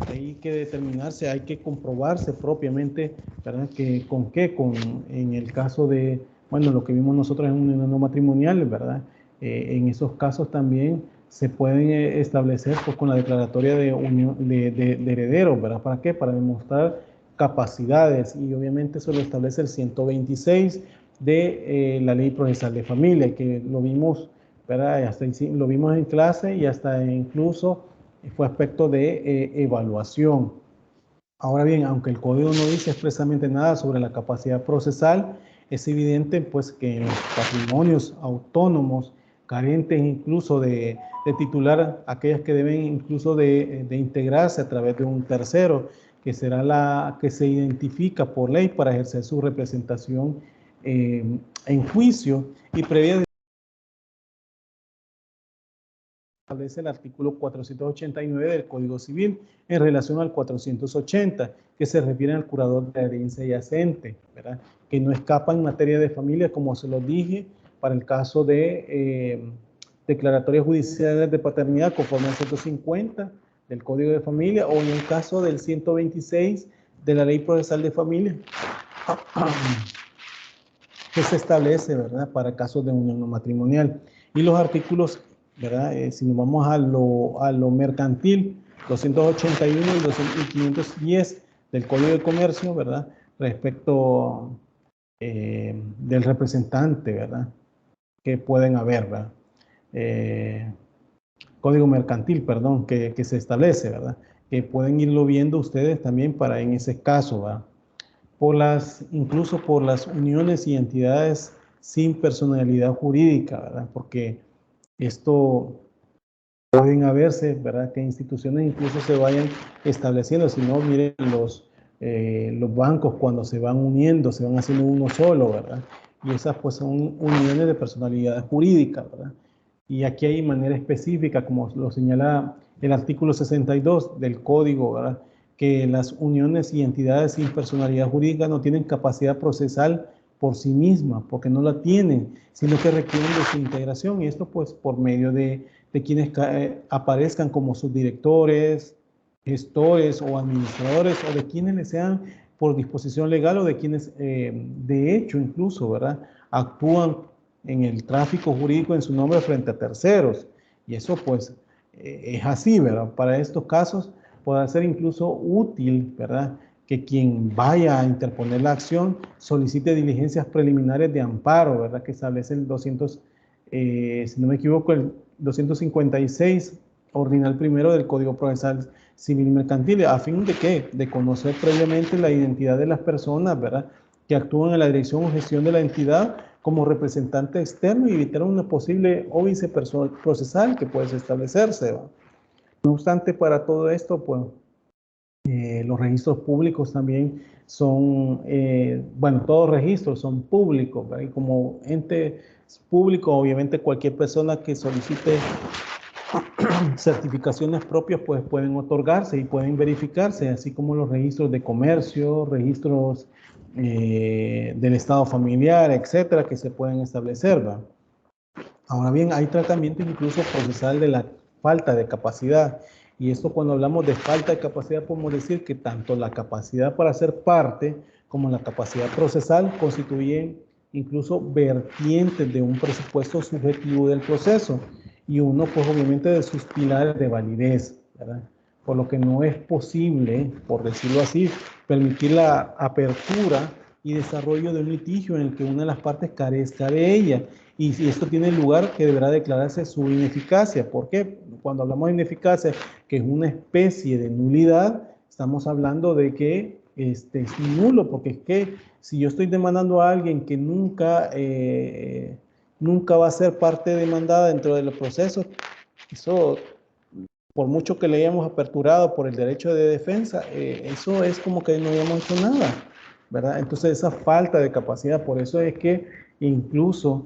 hay que determinarse, hay que comprobarse propiamente, ¿verdad? En el caso de, bueno, lo que vimos nosotros en un unión no matrimonial, ¿verdad? En esos casos también se pueden establecer pues, con la declaratoria de herederos, ¿verdad? ¿Para qué? Para demostrar capacidades, y obviamente eso lo establece el 126 de la Ley Procesal de Familia, que lo vimos, ¿verdad? Hasta lo vimos en clase y hasta incluso fue aspecto de evaluación. Ahora bien, aunque el código no dice expresamente nada sobre la capacidad procesal, es evidente pues que en los patrimonios autónomos, carentes incluso de titular, aquellas que deben incluso de integrarse a través de un tercero, que será la que se identifica por ley para ejercer su representación en juicio, y previa establece el artículo 489 del Código Civil en relación al 480, que se refiere al curador de herencia yacente, ¿verdad? Que no escapa en materia de familia, como se lo dije, para el caso de declaratorias judiciales de paternidad conforme al 150 del Código de Familia, o en el caso del 126 de la Ley Procesal de Familia, que se establece, ¿verdad?, para casos de unión no matrimonial. Y los artículos, ¿verdad?, si nos vamos a lo mercantil, 281 y 510 del Código de Comercio, ¿verdad?, respecto del representante, ¿verdad?, que pueden haber, ¿verdad? Código mercantil, perdón, que se establece, ¿verdad?, que pueden irlo viendo ustedes también para en ese caso, ¿verdad?, incluso por las uniones y entidades sin personalidad jurídica, ¿verdad? Porque esto pueden haberse, ¿verdad?, que instituciones incluso se vayan estableciendo. Si no, miren los bancos cuando se van uniendo, se van haciendo uno solo, ¿verdad? Y esas pues son uniones de personalidad jurídica, ¿verdad? Y aquí hay manera específica, como lo señala el artículo 62 del Código, ¿verdad?, que las uniones y entidades sin personalidad jurídica no tienen capacidad procesal por sí mismas, porque no la tienen, sino que requieren de su integración, y esto pues por medio de quienes aparezcan como subdirectores, gestores o administradores, o de quienes les sean por disposición legal, o de quienes de hecho incluso, ¿verdad?, actúan en el tráfico jurídico en su nombre frente a terceros. Y eso pues es así, ¿verdad? Para estos casos puede ser incluso útil, ¿verdad?, que quien vaya a interponer la acción solicite diligencias preliminares de amparo, ¿verdad?, que establece el 200, si no me equivoco, el 256 ordinal primero del Código Procesal Civil y Mercantil, a fin de ¿qué? De conocer previamente la identidad de las personas, ¿verdad?, que actúan en la dirección o gestión de la entidad como representante externo, y evitar una posible óbice procesal que puede establecerse, ¿verdad? No obstante, para todo esto, pues, los registros públicos también son, bueno, todos registros son públicos, ¿verdad? Y como ente público, obviamente cualquier persona que solicite certificaciones propias, pues pueden otorgarse y pueden verificarse, así como los registros de comercio, registros del estado familiar, etcétera, que se pueden establecer, ¿verdad? Ahora bien, hay tratamiento incluso procesal de la falta de capacidad. Y esto, cuando hablamos de falta de capacidad, podemos decir que tanto la capacidad para ser parte como la capacidad procesal constituyen incluso vertientes de un presupuesto subjetivo del proceso, y uno pues obviamente de sus pilares de validez, ¿verdad? por lo que no es posible, por decirlo así, permitir la apertura y desarrollo de un litigio en el que una de las partes carezca de ella. Y si esto tiene lugar, que deberá declararse su ineficacia. ¿Por qué? Cuando hablamos de ineficacia, que es una especie de nulidad, estamos hablando de que es nulo, porque es que si yo estoy demandando a alguien que nunca va a ser parte demandada dentro del proceso, eso, por mucho que le hayamos aperturado por el derecho de defensa, eso es como que no hayamos hecho nada, ¿verdad? Entonces esa falta de capacidad, por eso es que incluso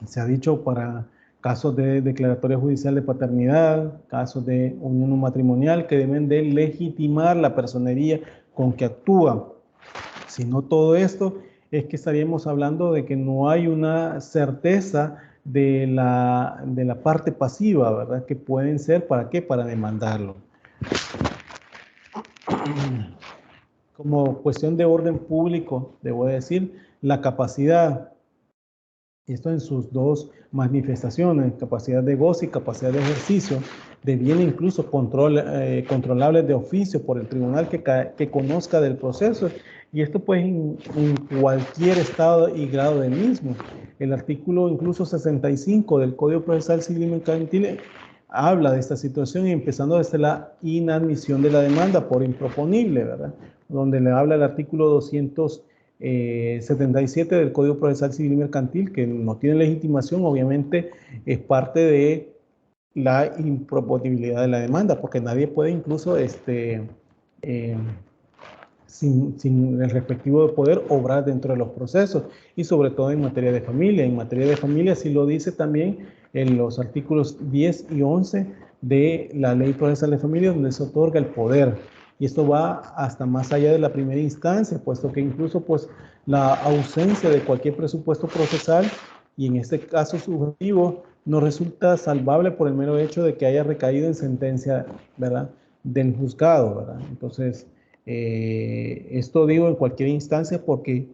se ha dicho para casos de declaratoria judicial de paternidad, casos de unión matrimonial, que deben de legitimar la personería con que actúan. Si no todo esto, es que estaríamos hablando de que no hay una certeza de la parte pasiva, ¿verdad? Que pueden ser, ¿para qué? Para demandarlo. Como cuestión de orden público, debo decir, la capacidad, esto en sus dos manifestaciones, capacidad de goce y capacidad de ejercicio, deviene incluso controlables de oficio por el tribunal que conozca del proceso, y esto pues en cualquier estado y grado del mismo. El artículo incluso 65 del Código Procesal Civil y Mercantil habla de esta situación, empezando desde la inadmisión de la demanda por improponible, ¿verdad? Donde le habla el artículo 277 del Código Procesal Civil y Mercantil, que no tiene legitimación, obviamente es parte de la improponibilidad de la demanda, porque nadie puede incluso, sin el respectivo poder, obrar dentro de los procesos, y sobre todo en materia de familia. En materia de familia sí lo dice también en los artículos 10 y 11 de la Ley Procesal de Familia, donde se otorga el poder. Y esto va hasta más allá de la primera instancia, puesto que incluso pues la ausencia de cualquier presupuesto procesal, y en este caso subjetivo, no resulta salvable por el mero hecho de que haya recaído en sentencia, ¿verdad?, del juzgado, ¿verdad? Entonces, esto digo en cualquier instancia porque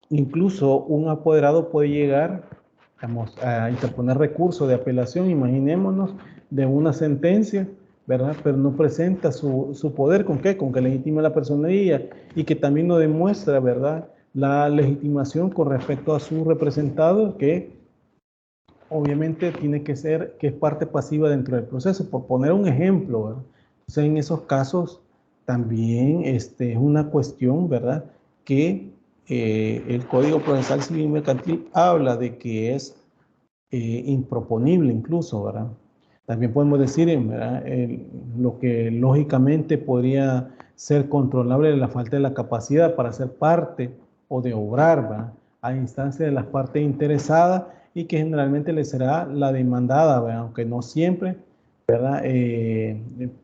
incluso un apoderado puede llegar, digamos, a interponer recurso de apelación, imaginémonos, de una sentencia, ¿verdad? Pero no presenta su poder. ¿Con qué? Con que legitima la personería y que también no demuestra, ¿verdad?, la legitimación con respecto a su representado, que obviamente tiene que ser, que es parte pasiva dentro del proceso. Por poner un ejemplo, ¿verdad? O sea, en esos casos también es una cuestión, ¿verdad?, que el Código Procesal Civil y Mercantil habla de que es improponible incluso, ¿verdad? También podemos decir, ¿verdad?, lo que lógicamente podría ser controlable de la falta de la capacidad para ser parte o de obrar, ¿verdad?, a instancia de las partes interesadas, y que generalmente le será la demandada, ¿verdad?, aunque no siempre, ¿verdad?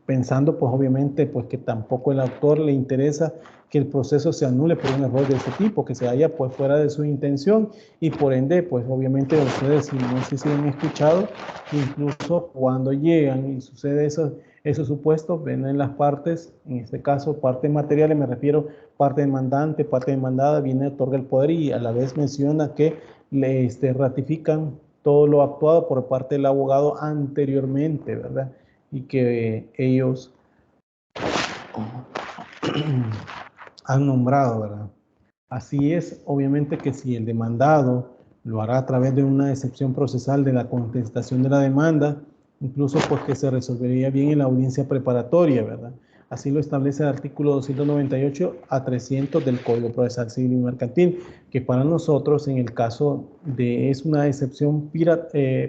Pensando pues obviamente pues que tampoco el autor le interesa que el proceso se anule por un error de ese tipo, que se haya pues fuera de su intención, y por ende pues obviamente ustedes, si no sé si han escuchado, incluso cuando llegan y sucede esos supuestos, ven en las partes, en este caso parte material, me refiero parte demandante, parte demandada, viene, otorga el poder y a la vez menciona que le ratifican todo lo actuado por parte del abogado anteriormente, ¿verdad? Y que ellos han nombrado, ¿verdad? Así es, obviamente que si el demandado lo hará a través de una excepción procesal de la contestación de la demanda, incluso pues que se resolvería bien en la audiencia preparatoria, ¿verdad? Así lo establece el artículo 298 a 300 del Código Procesal Civil y Mercantil, que para nosotros en el caso de, es una excepción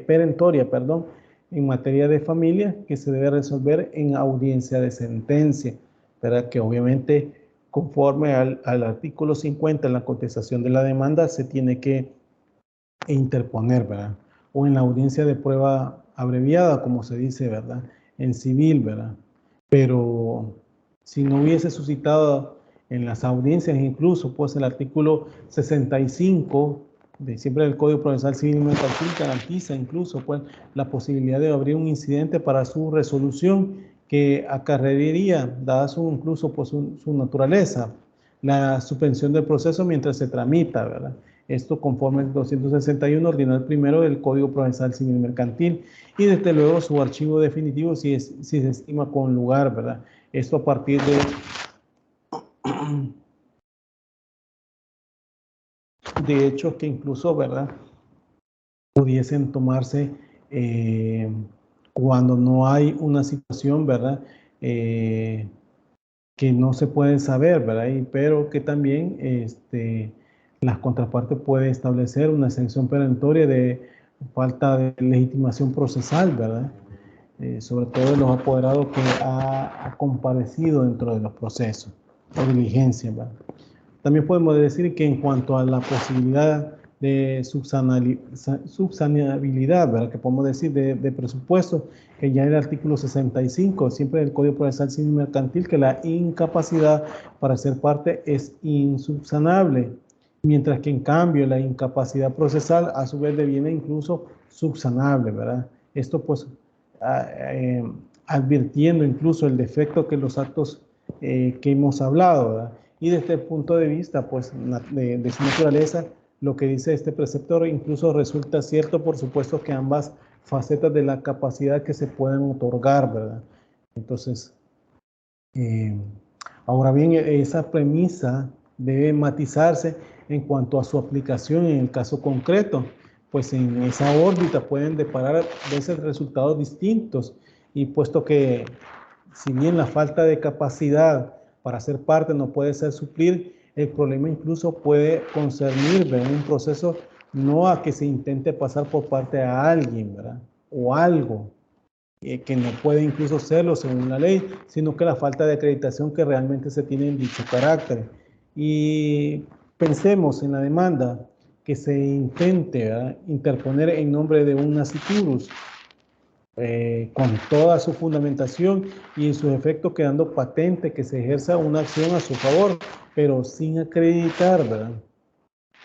perentoria, perdón, en materia de familia, que se debe resolver en audiencia de sentencia, ¿verdad? Que obviamente conforme al artículo 50 en la contestación de la demanda se tiene que interponer, ¿verdad? O en la audiencia de prueba abreviada, como se dice, ¿verdad?, en civil, ¿verdad? Pero si no hubiese suscitado en las audiencias, incluso pues el artículo 65 de siempre del Código Procesal Civil y Mercantil garantiza incluso pues la posibilidad de abrir un incidente para su resolución, que acarrearía, dada incluso pues, su naturaleza, la suspensión del proceso mientras se tramita, ¿verdad? Esto conforme al 261 ordinal primero del Código Procesal Civil Mercantil, y desde luego su archivo definitivo si se estima con lugar, ¿verdad? Esto a partir de hechos que incluso, ¿verdad?, pudiesen tomarse cuando no hay una situación, ¿verdad?, que no se pueden saber, ¿verdad? Pero que también las contrapartes pueden establecer una exención perentoria de falta de legitimación procesal, ¿verdad? Sobre todo de los apoderados que ha comparecido dentro de los procesos o diligencia, ¿verdad? También podemos decir que en cuanto a la posibilidad de subsanabilidad, ¿verdad?, que podemos decir de presupuesto, que ya en el artículo 65, siempre del Código Procesal Civil Mercantil, que la incapacidad para ser parte es insubsanable, mientras que en cambio la incapacidad procesal a su vez deviene incluso subsanable, ¿verdad? Esto pues advirtiendo incluso el defecto que los actos que hemos hablado, ¿verdad? Y desde el punto de vista pues, de su naturaleza, lo que dice este preceptor incluso resulta cierto, por supuesto, que ambas facetas de la capacidad que se pueden otorgar, ¿verdad? Entonces, ahora bien, esa premisa debe matizarse en cuanto a su aplicación en el caso concreto, pues en esa órbita pueden deparar a veces resultados distintos, y puesto que si bien la falta de capacidad para ser parte no puede ser suplir, el problema incluso puede concernir, ¿verdad?, un proceso no a que se intente pasar por parte a alguien, ¿verdad?, o algo que no puede incluso serlo según la ley, sino que la falta de acreditación que realmente se tiene en dicho carácter. Y pensemos en la demanda que se intente, ¿verdad?, interponer en nombre de un nasciturus, con toda su fundamentación y en sus efectos quedando patente que se ejerza una acción a su favor, pero sin acreditar, ¿verdad?,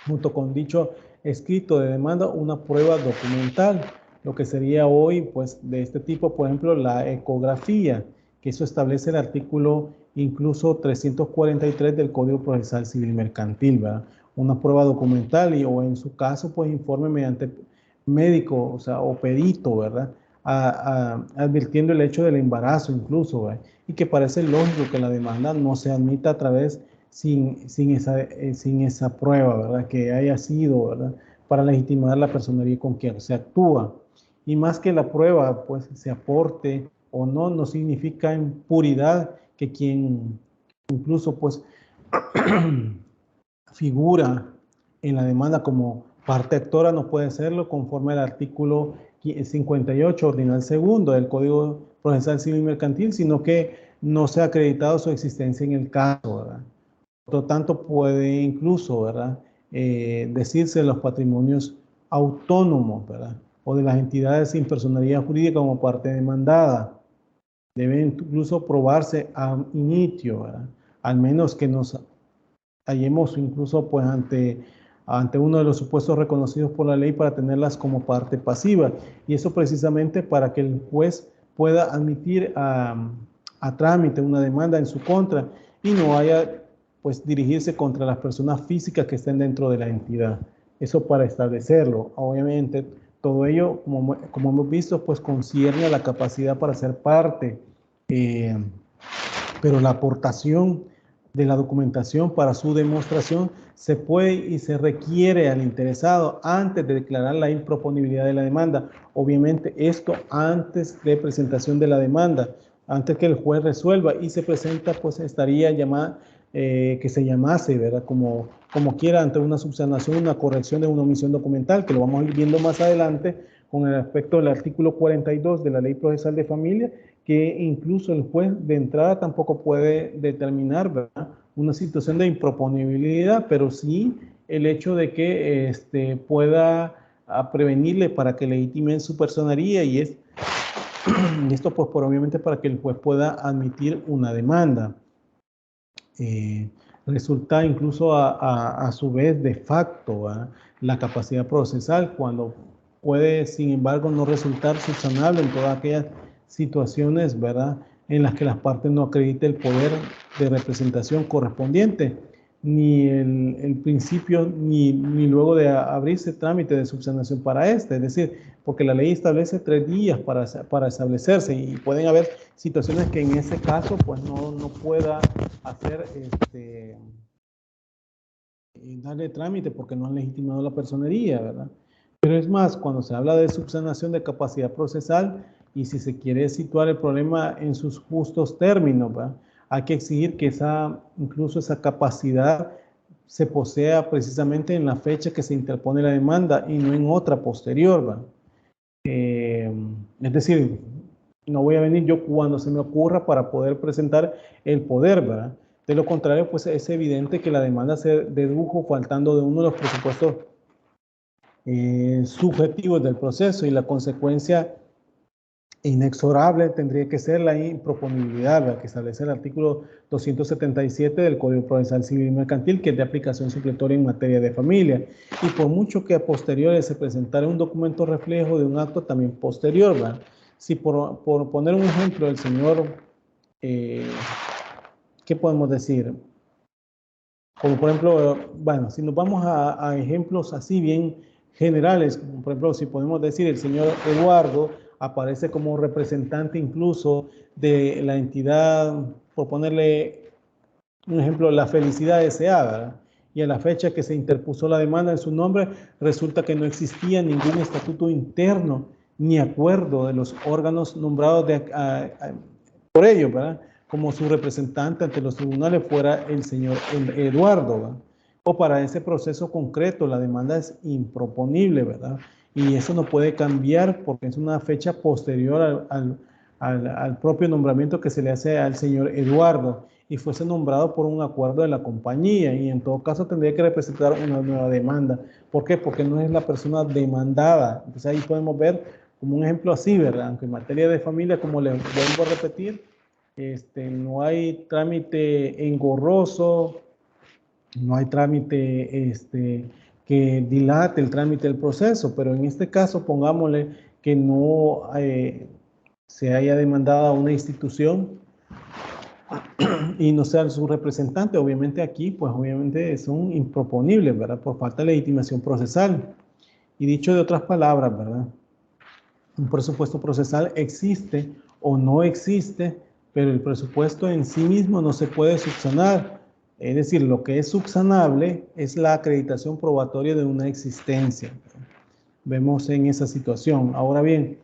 junto con dicho escrito de demanda, una prueba documental, lo que sería hoy, pues, de este tipo, por ejemplo, la ecografía, que eso establece el artículo incluso 343 del Código Procesal Civil Mercantil, ¿verdad? Una prueba documental o en su caso, pues, informe mediante médico, o sea, o perito, ¿verdad?, advirtiendo el hecho del embarazo incluso, ¿verdad?, y que parece lógico que la demanda no se admita a través sin esa prueba, ¿verdad?, que haya sido, ¿verdad?, para legitimar la personería con quien se actúa. Y más que la prueba, pues, se aporte o no, no significa impuridad que quien incluso, pues, figura en la demanda como parte actora no puede serlo conforme al artículo 58 ordinal segundo del Código Procesal Civil Mercantil, sino que no se ha acreditado su existencia en el caso, ¿verdad? Por lo tanto, puede incluso, ¿verdad?, decirse los patrimonios autónomos, ¿verdad?, o de las entidades sin personalidad jurídica como parte demandada. Debe incluso probarse a inicio, ¿verdad?, al menos que nos hallemos incluso pues ante uno de los supuestos reconocidos por la ley para tenerlas como parte pasiva, y eso precisamente para que el juez pueda admitir a trámite una demanda en su contra y no haya pues dirigirse contra las personas físicas que estén dentro de la entidad. Eso para establecerlo. Obviamente todo ello, como hemos visto, pues concierne a la capacidad para ser parte, pero la aportación de la documentación para su demostración se puede y se requiere al interesado antes de declarar la improponibilidad de la demanda. Obviamente esto antes de presentación de la demanda, antes que el juez resuelva y se presenta, pues estaría llamada, que se llamase, ¿verdad?, como quiera, ante una subsanación, una corrección de una omisión documental, que lo vamos a ir viendo más adelante con el aspecto del artículo 42 de la Ley Procesal de Familia, que incluso el juez de entrada tampoco puede determinar, ¿verdad?, una situación de improponibilidad, pero sí el hecho de que pueda prevenirle para que legitimen su personería, y esto pues obviamente para que el juez pueda admitir una demanda. Resulta incluso a su vez de facto, ¿verdad?, la capacidad procesal cuando puede sin embargo no resultar subsanable en todas aquellas situaciones, ¿verdad?, en las que las partes no acrediten el poder de representación correspondiente. ni el principio, ni luego de abrirse trámite de subsanación para este. Es decir, porque la ley establece 3 días para establecerse y pueden haber situaciones que en ese caso pues no pueda hacer darle trámite porque no han legitimado la personería, ¿verdad? Pero es más, cuando se habla de subsanación de capacidad procesal y si se quiere situar el problema en sus justos términos, ¿verdad? Hay que exigir que incluso esa capacidad se posea precisamente en la fecha que se interpone la demanda y no en otra posterior, ¿verdad? Es decir, no voy a venir yo cuando se me ocurra para poder presentar el poder, ¿verdad? De lo contrario, pues es evidente que la demanda se dedujo faltando de uno de los presupuestos subjetivos del proceso y la consecuencia inexorable tendría que ser la improponibilidad, la que establece el artículo 277 del Código Procesal Civil y Mercantil, que es de aplicación supletoria en materia de familia. Y por mucho que a posteriores se presentara un documento reflejo de un acto también posterior, ¿verdad? Si por poner un ejemplo, el señor, ¿qué podemos decir? Como por ejemplo, bueno, si nos vamos a ejemplos así bien generales, como por ejemplo, si podemos decir el señor Eduardo aparece como representante incluso de la entidad, por ponerle un ejemplo, la Felicidad S.A., ¿verdad? Y a la fecha que se interpuso la demanda en su nombre, resulta que no existía ningún estatuto interno ni acuerdo de los órganos nombrados por ello, ¿verdad? Como su representante ante los tribunales fuera el señor Eduardo, ¿verdad? O para ese proceso concreto la demanda es improponible, ¿verdad? Y eso no puede cambiar porque es una fecha posterior al propio nombramiento que se le hace al señor Eduardo y fuese nombrado por un acuerdo de la compañía y en todo caso tendría que representar una nueva demanda. ¿Por qué? Porque no es la persona demandada. Entonces ahí podemos ver como un ejemplo así, ¿verdad? Aunque en materia de familia, como les vuelvo a repetir, no hay trámite engorroso, no hay trámite que dilate el trámite del proceso, pero en este caso pongámosle que no se haya demandado a una institución y no sea su representante, obviamente aquí, pues obviamente son improponibles, ¿verdad? Por falta de legitimación procesal. Y dicho de otras palabras, ¿verdad? Un presupuesto procesal existe o no existe, pero el presupuesto en sí mismo no se puede subsanar. Es decir, lo que es subsanable es la acreditación probatoria de una existencia. Vemos en esa situación. Ahora bien,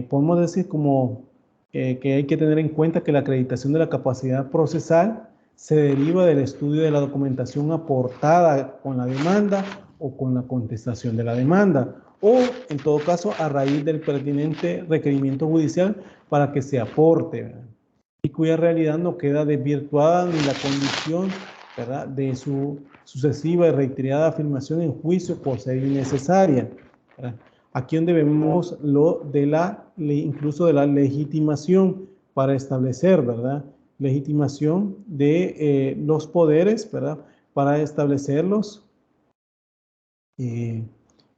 podemos decir como que hay que tener en cuenta que la acreditación de la capacidad procesal se deriva del estudio de la documentación aportada con la demanda o con la contestación de la demanda, o en todo caso a raíz del pertinente requerimiento judicial para que se aporte, ¿verdad? Y cuya realidad no queda desvirtuada ni la condición, ¿verdad?, de su sucesiva y reiterada afirmación en juicio por ser innecesaria, ¿verdad? Aquí donde vemos lo de incluso de la legitimación para establecer, ¿verdad?, legitimación de los poderes, ¿verdad?, para establecerlos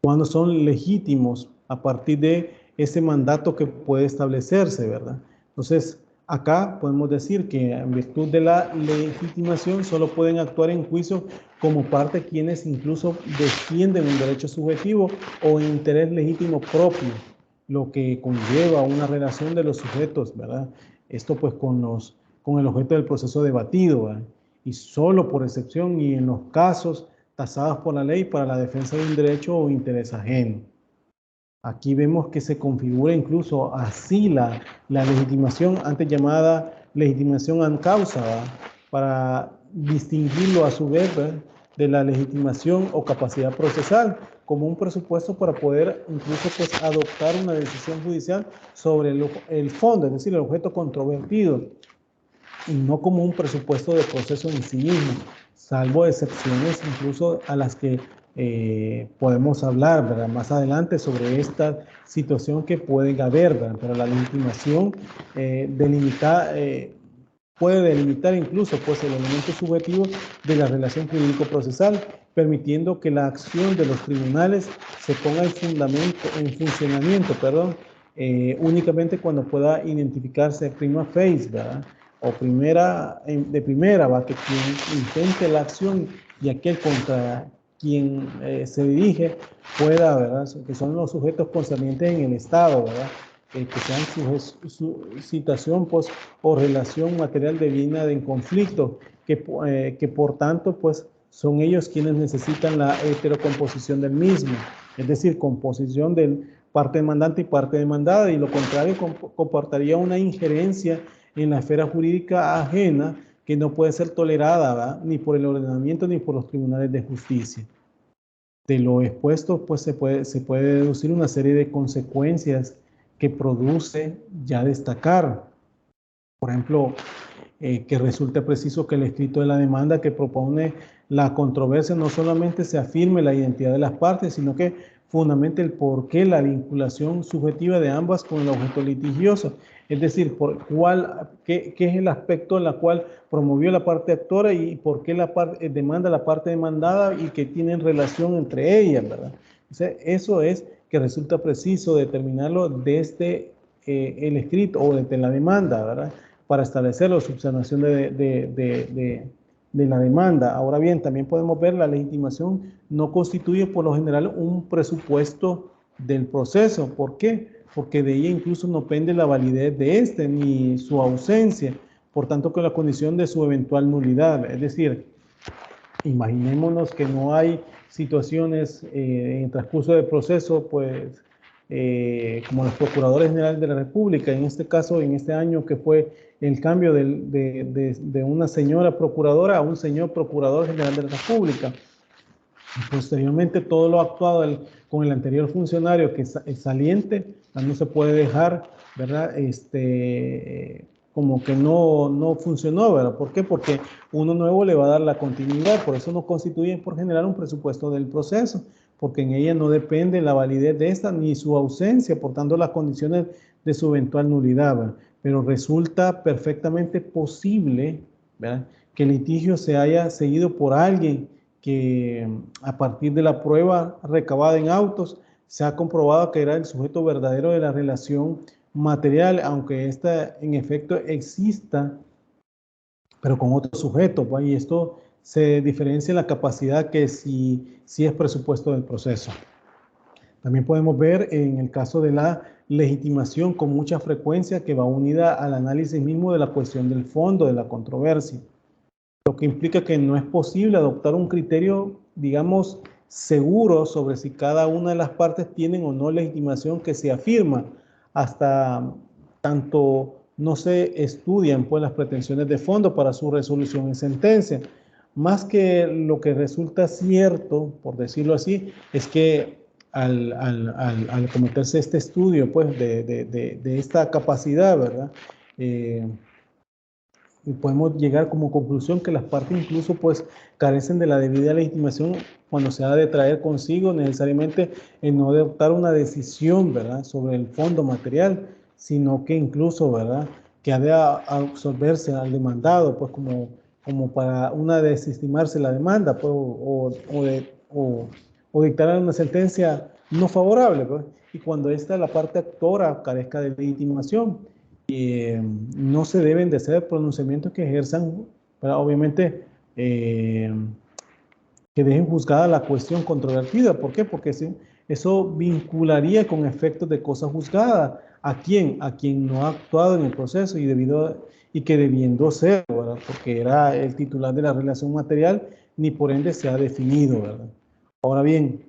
cuando son legítimos a partir de ese mandato que puede establecerse, ¿verdad? Entonces, acá podemos decir que en virtud de la legitimación solo pueden actuar en juicio como parte quienes incluso defienden un derecho subjetivo o interés legítimo propio, lo que conlleva una relación de los sujetos, ¿verdad? Esto pues con el objeto del proceso debatido, ¿verdad? Y solo por excepción y en los casos tasadas por la ley para la defensa de un derecho o interés ajeno. Aquí vemos que se configura incluso así la legitimación antes llamada legitimación an causa, ¿verdad?, para distinguirlo a su vez, ¿verdad?, de la legitimación o capacidad procesal como un presupuesto para poder incluso pues adoptar una decisión judicial sobre el fondo, es decir, el objeto controvertido, y no como un presupuesto de proceso en sí mismo, salvo excepciones incluso a las que podemos hablar, ¿verdad?, más adelante sobre esta situación que puede haber, ¿verdad?, pero la legitimación puede delimitar incluso pues el elemento subjetivo de la relación jurídico-procesal, permitiendo que la acción de los tribunales se ponga en funcionamiento, únicamente cuando pueda identificarse prima facie, ¿verdad?, o de primera, va, que quien intente la acción y aquel contra quien se dirige pueda, ¿verdad? Que son los sujetos concernientes en el Estado, ¿verdad? Que sean su situación pues, o relación material devina en conflicto, que por tanto pues son ellos quienes necesitan la heterocomposición del mismo, es decir, composición de parte demandante y parte demandada, y lo contrario comportaría una injerencia en la esfera jurídica ajena que no puede ser tolerada, ¿verdad? Ni por el ordenamiento ni por los tribunales de justicia. De lo expuesto, pues se puede deducir una serie de consecuencias que produce ya destacar. Por ejemplo, que resulte preciso que el escrito de la demanda que propone la controversia no solamente se afirme la identidad de las partes, sino que fundamente el porqué, la vinculación subjetiva de ambas con el objeto litigioso. Es decir, qué es el aspecto en el cual promovió la parte actora y por qué demanda la parte demandada y que tienen relación entre ellas, ¿verdad? O sea, eso es que resulta preciso determinarlo desde el escrito o desde la demanda, ¿verdad? Para establecer la subsanación de la demanda. Ahora bien, también podemos ver la legitimación no constituye por lo general un presupuesto del proceso. ¿Por qué? Porque de ella incluso no pende la validez de este ni su ausencia, por tanto que la condición de su eventual nulidad. Es decir, imaginémonos que no hay situaciones en el transcurso del proceso, pues, como los procuradores generales de la República, en este caso, en este año que fue el cambio de una señora procuradora a un señor procurador general de la República. Y posteriormente, todo lo actuado con el anterior funcionario que es saliente, no se puede dejar, ¿verdad? Como que no funcionó, ¿verdad? ¿Por qué? Porque uno nuevo le va a dar la continuidad, por eso no constituye por general un presupuesto del proceso, porque en ella no depende la validez de esta ni su ausencia, por tanto las condiciones de su eventual nulidad, ¿verdad? Pero resulta perfectamente posible, ¿verdad?, que el litigio se haya seguido por alguien que a partir de la prueba recabada en autos se ha comprobado que era el sujeto verdadero de la relación material, aunque esta en efecto exista, pero con otro sujeto, ¿va? Y esto se diferencia en la capacidad que sí es presupuesto del proceso. También podemos ver en el caso de la legitimación con mucha frecuencia que va unida al análisis mismo de la cuestión del fondo de la controversia, lo que implica que no es posible adoptar un criterio, digamos, seguro sobre si cada una de las partes tienen o no legitimación que se afirma hasta tanto no se estudian pues las pretensiones de fondo para su resolución en sentencia. Más que lo que resulta cierto, por decirlo así, es que al cometerse este estudio pues de esta capacidad, ¿verdad?, y podemos llegar como conclusión que las partes incluso pues carecen de la debida legitimación cuando se ha de traer consigo necesariamente el no adoptar una decisión, ¿verdad?, sobre el fondo material, sino que incluso, ¿verdad?, que ha de absorberse al demandado pues como para una desestimarse la demanda pues, o dictar una sentencia no favorable, pues, y cuando la parte actora carezca de legitimación. No se deben de hacer pronunciamientos que ejerzan, obviamente, que dejen juzgada la cuestión controvertida. ¿Por qué? Porque eso vincularía con efectos de cosa juzgada. ¿A quién? A quien no ha actuado en el proceso y que debiendo ser, ¿verdad?, porque era el titular de la relación material, ni por ende se ha definido, ¿verdad? Ahora bien,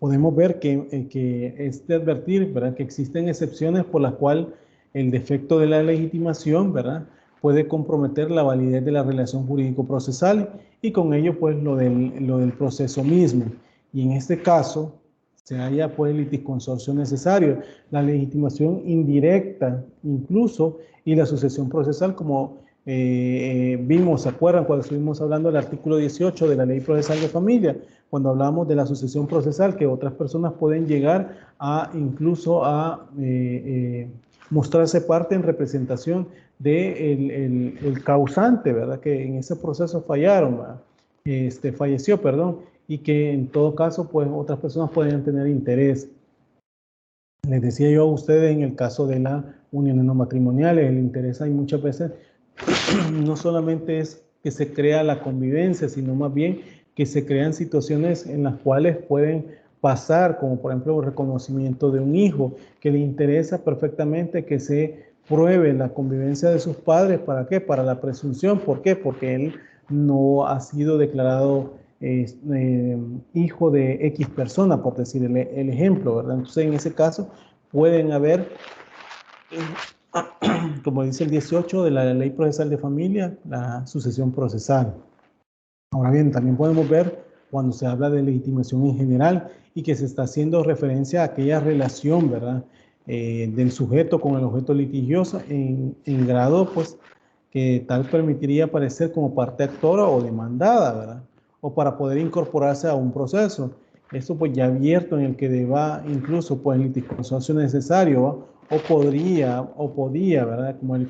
podemos ver que es de advertir, ¿verdad?, que existen excepciones por las cuales el defecto de la legitimación, ¿verdad?, puede comprometer la validez de la relación jurídico-procesal y con ello pues lo del proceso mismo. Y en este caso se halla pues el litisconsorcio necesario, la legitimación indirecta incluso y la sucesión procesal, como vimos, ¿se acuerdan cuando estuvimos hablando del artículo 18 de la Ley Procesal de Familia? Cuando hablamos de la sucesión procesal, que otras personas pueden llegar a incluso a mostrarse parte en representación de el causante, ¿verdad?, que en ese proceso falleció, perdón, y que en todo caso, pues otras personas pueden tener interés. Les decía yo a ustedes en el caso de las uniones no matrimoniales, el interés hay muchas veces no solamente es que se crea la convivencia, sino más bien que se crean situaciones en las cuales pueden pasar, como por ejemplo el reconocimiento de un hijo, que le interesa perfectamente que se pruebe la convivencia de sus padres. ¿Para qué? Para la presunción. ¿Por qué? Porque él no ha sido declarado hijo de X persona, por decir el ejemplo, ¿verdad? Entonces, en ese caso, pueden haber, como dice el 18 de la Ley Procesal de Familia, la sucesión procesal. Ahora bien, también podemos ver cuando se habla de legitimación en general y que se está haciendo referencia a aquella relación, ¿verdad? Del sujeto con el objeto litigioso en grado, pues, que tal permitiría aparecer como parte actora o demandada, ¿verdad? O para poder incorporarse a un proceso. Esto pues ya abierto en el que deba incluso pues el litisconsorcio necesario, ¿va? O podía, ¿verdad? Como el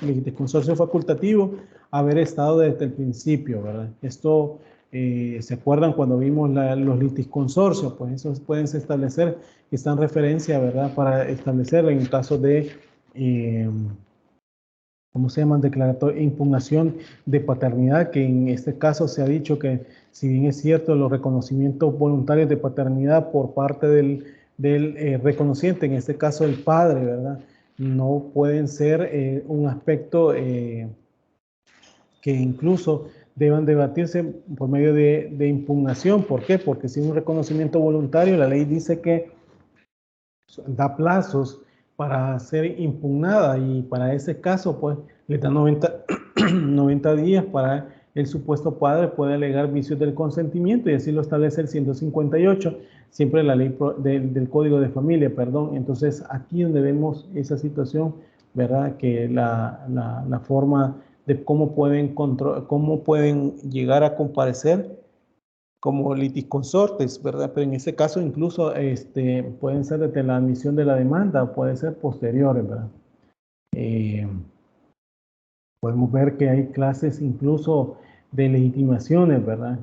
litisconsorcio facultativo, haber estado desde el principio, ¿verdad? Esto, ¿se acuerdan cuando vimos los litisconsorcios? Pues esos pueden establecer, que están en referencia, ¿verdad? Para establecer en caso de, ¿cómo se llama? Declaratoria, impugnación de paternidad, que en este caso se ha dicho que, si bien es cierto, los reconocimientos voluntarios de paternidad por parte del reconociente, en este caso el padre, ¿verdad? No pueden ser un aspecto que incluso deban debatirse por medio de impugnación. ¿Por qué? Porque si es un reconocimiento voluntario, la ley dice que da plazos para ser impugnada, y para ese caso, pues, le da 90 días para el supuesto padre puede alegar vicios del consentimiento, y así lo establece el 158, siempre la ley del Código de Familia, perdón. Entonces, aquí donde vemos esa situación, ¿verdad? Que la forma de cómo pueden llegar a comparecer como litisconsortes, ¿verdad? Pero en ese caso incluso pueden ser desde la admisión de la demanda o puede ser posteriores, ¿verdad? Podemos ver que hay clases incluso de legitimaciones, ¿verdad?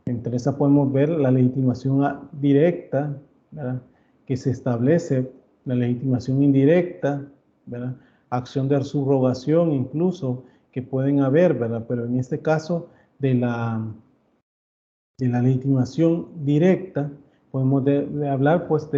Entre esas podemos ver la legitimación directa, ¿verdad? Que se establece, la legitimación indirecta, ¿verdad? Acción de subrogación incluso que pueden haber, ¿verdad? Pero en este caso de la legitimación directa, podemos hablar pues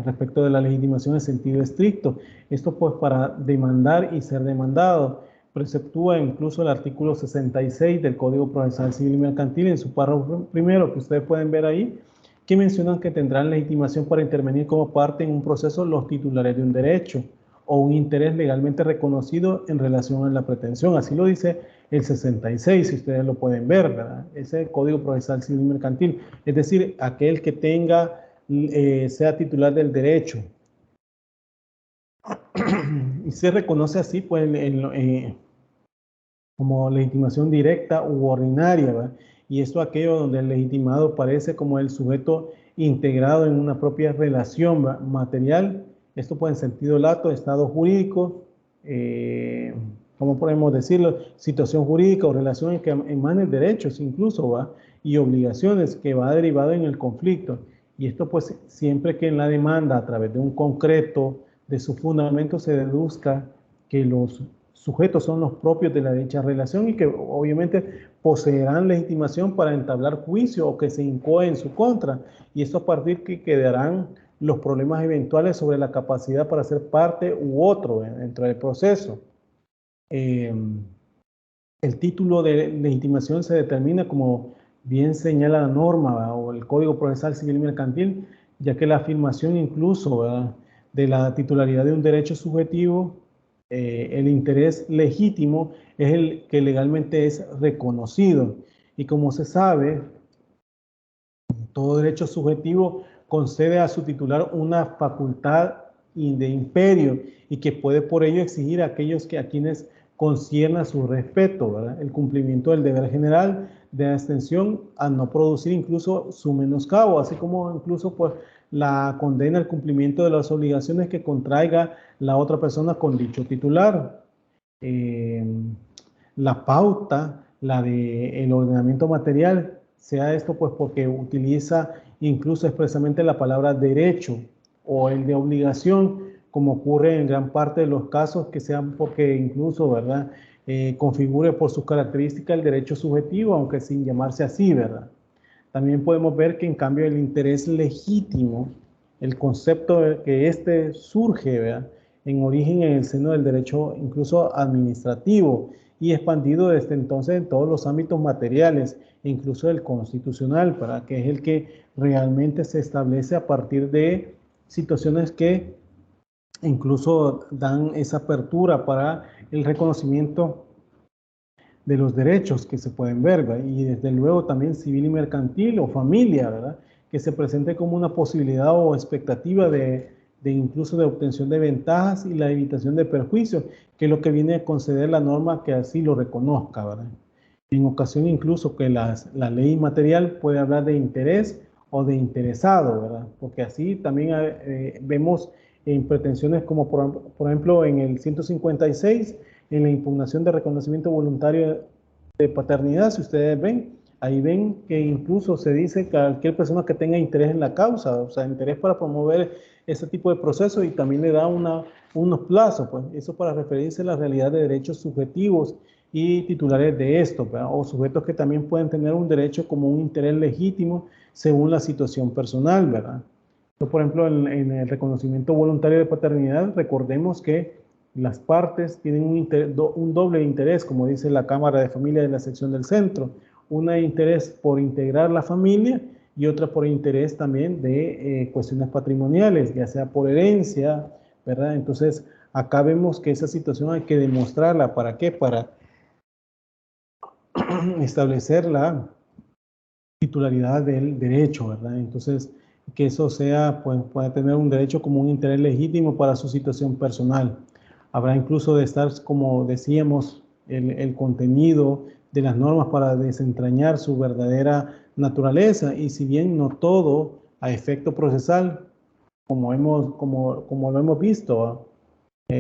respecto de la legitimación en sentido estricto. Esto pues para demandar y ser demandado. Preceptúa incluso el artículo 66 del Código Procesal Civil y Mercantil en su párrafo primero, que ustedes pueden ver ahí, que mencionan que tendrán legitimación para intervenir como parte en un proceso los titulares de un derecho o un interés legalmente reconocido en relación a la pretensión. Así lo dice el 66, si ustedes lo pueden ver, ¿verdad? Ese es el Código Procesal Civil y Mercantil. Es decir, aquel que tenga, sea titular del derecho. Y se reconoce así, pues, como legitimación directa u ordinaria, ¿verdad? Y esto aquello donde el legitimado parece como el sujeto integrado en una propia relación material. Esto puede en sentido lato, estado jurídico, ¿cómo podemos decirlo? Situación jurídica o relación en que emanen derechos incluso, ¿va? Y obligaciones que va derivado en el conflicto. Y esto pues siempre que en la demanda, a través de un concreto de su fundamento, se deduzca que los sujetos son los propios de la dicha relación y que obviamente poseerán legitimación para entablar juicio o que se incoe en su contra. Y esto a partir que quedarán los problemas eventuales sobre la capacidad para ser parte u otro dentro del proceso. El título de legitimación se determina como bien señala la norma, ¿verdad? O el Código Procesal Civil y Mercantil, ya que la afirmación incluso, ¿verdad?, de la titularidad de un derecho subjetivo, el interés legítimo es el que legalmente es reconocido. Y como se sabe, todo derecho subjetivo concede a su titular una facultad de imperio y que puede por ello exigir a aquellos a quienes concierna su respeto, ¿verdad? El cumplimiento del deber general de abstención a no producir incluso su menoscabo, así como incluso pues la condena al cumplimiento de las obligaciones que contraiga la otra persona con dicho titular. La pauta, la del ordenamiento material, sea esto pues porque utiliza incluso expresamente la palabra derecho o el de obligación, como ocurre en gran parte de los casos, que sean porque incluso, ¿verdad?, configure por sus características el derecho subjetivo, aunque sin llamarse así, ¿verdad? También podemos ver que en cambio el interés legítimo, el concepto de que surge, ¿verdad?, en origen en el seno del derecho incluso administrativo y expandido desde entonces en todos los ámbitos materiales, incluso el constitucional, para que es el que realmente se establece a partir de situaciones que incluso dan esa apertura para el reconocimiento de los derechos que se pueden ver, ¿verdad? Y desde luego también civil y mercantil o familia, ¿verdad?, que se presente como una posibilidad o expectativa de incluso de obtención de ventajas y la evitación de perjuicios, que es lo que viene a conceder la norma que así lo reconozca, ¿verdad? En ocasión incluso que la ley material puede hablar de interés o de interesado, ¿verdad? Porque así también vemos en pretensiones como por ejemplo en el 156, en la impugnación de reconocimiento voluntario de paternidad, si ustedes ven, ahí ven que incluso se dice que cualquier persona que tenga interés en la causa, o sea, interés para promover ese tipo de procesos, y también le da unos plazos, pues eso para referirse a la realidad de derechos subjetivos y titulares de esto, ¿verdad?, o sujetos que también pueden tener un derecho como un interés legítimo según la situación personal, ¿verdad? Por ejemplo, en el reconocimiento voluntario de paternidad, recordemos que las partes tienen un doble interés, como dice la Cámara de Familia de la sección del centro. Una interés por integrar la familia y otra por interés también de cuestiones patrimoniales, ya sea por herencia, ¿verdad? Entonces, acá vemos que esa situación hay que demostrarla. ¿Para qué? Para establecer la titularidad del derecho, ¿verdad? Entonces, que eso sea, pues, pueda tener un derecho como un interés legítimo para su situación personal. Habrá incluso de estar, como decíamos, el contenido de las normas para desentrañar su verdadera naturaleza, y si bien no todo a efecto procesal, como lo hemos visto,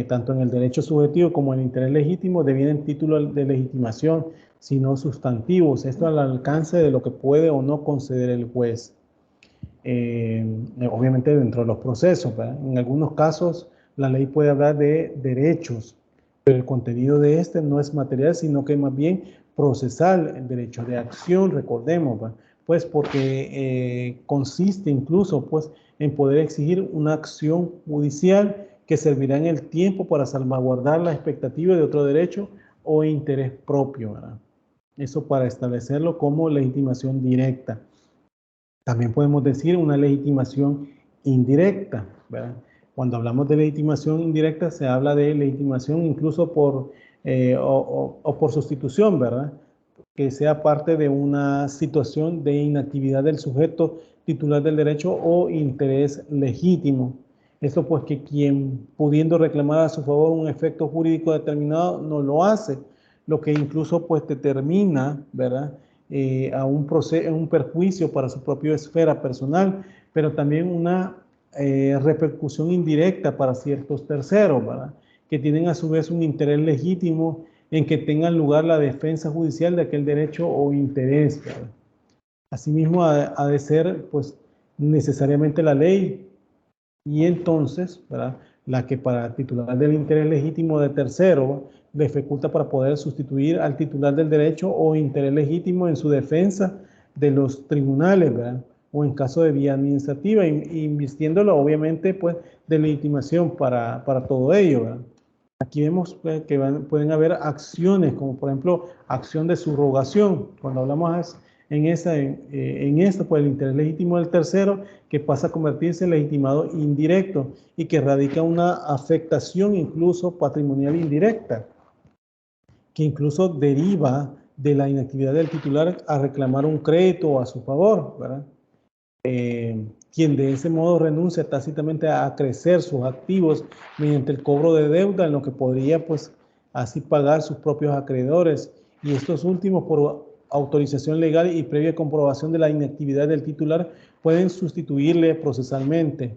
tanto en el derecho subjetivo como en el interés legítimo, devienen títulos de legitimación, sino sustantivos. Esto al alcance de lo que puede o no conceder el juez. Obviamente dentro de los procesos, ¿verdad? En algunos casos la ley puede hablar de derechos, pero el contenido de este no es material, sino que más bien procesal, el derecho de acción, recordemos, ¿verdad?, pues porque consiste incluso, pues, en poder exigir una acción judicial que servirá en el tiempo para salvaguardar la expectativa de otro derecho o interés propio, ¿verdad? Eso para establecerlo como legitimación directa. También podemos decir una legitimación indirecta, ¿verdad? Cuando hablamos de legitimación indirecta, se habla de legitimación incluso por, o por sustitución, ¿verdad?, que sea parte de una situación de inactividad del sujeto titular del derecho o interés legítimo. Esto pues que quien pudiendo reclamar a su favor un efecto jurídico determinado no lo hace, lo que incluso pues determina, ¿verdad?, a un perjuicio para su propia esfera personal, pero también una repercusión indirecta para ciertos terceros, ¿verdad?, que tienen a su vez un interés legítimo en que tenga lugar la defensa judicial de aquel derecho o interés, ¿verdad? Asimismo, ha de ser, pues, necesariamente la ley, y entonces, ¿verdad?, la que para titular del interés legítimo de tercero le faculta para poder sustituir al titular del derecho o interés legítimo en su defensa de los tribunales, ¿verdad?, o en caso de vía administrativa, invistiéndolo obviamente, pues, de legitimación para todo ello, ¿verdad? Aquí vemos que pueden haber acciones, como por ejemplo, acción de subrogación. Cuando hablamos en esto, pues el interés legítimo del tercero, que pasa a convertirse en legitimado indirecto y que radica una afectación incluso patrimonial indirecta, que incluso deriva de la inactividad del titular a reclamar un crédito a su favor, ¿verdad? Quien de ese modo renuncia tácitamente a crecer sus activos mediante el cobro de deuda, en lo que podría pues así pagar sus propios acreedores, y estos últimos por autorización legal y previa comprobación de la inactividad del titular pueden sustituirle procesalmente,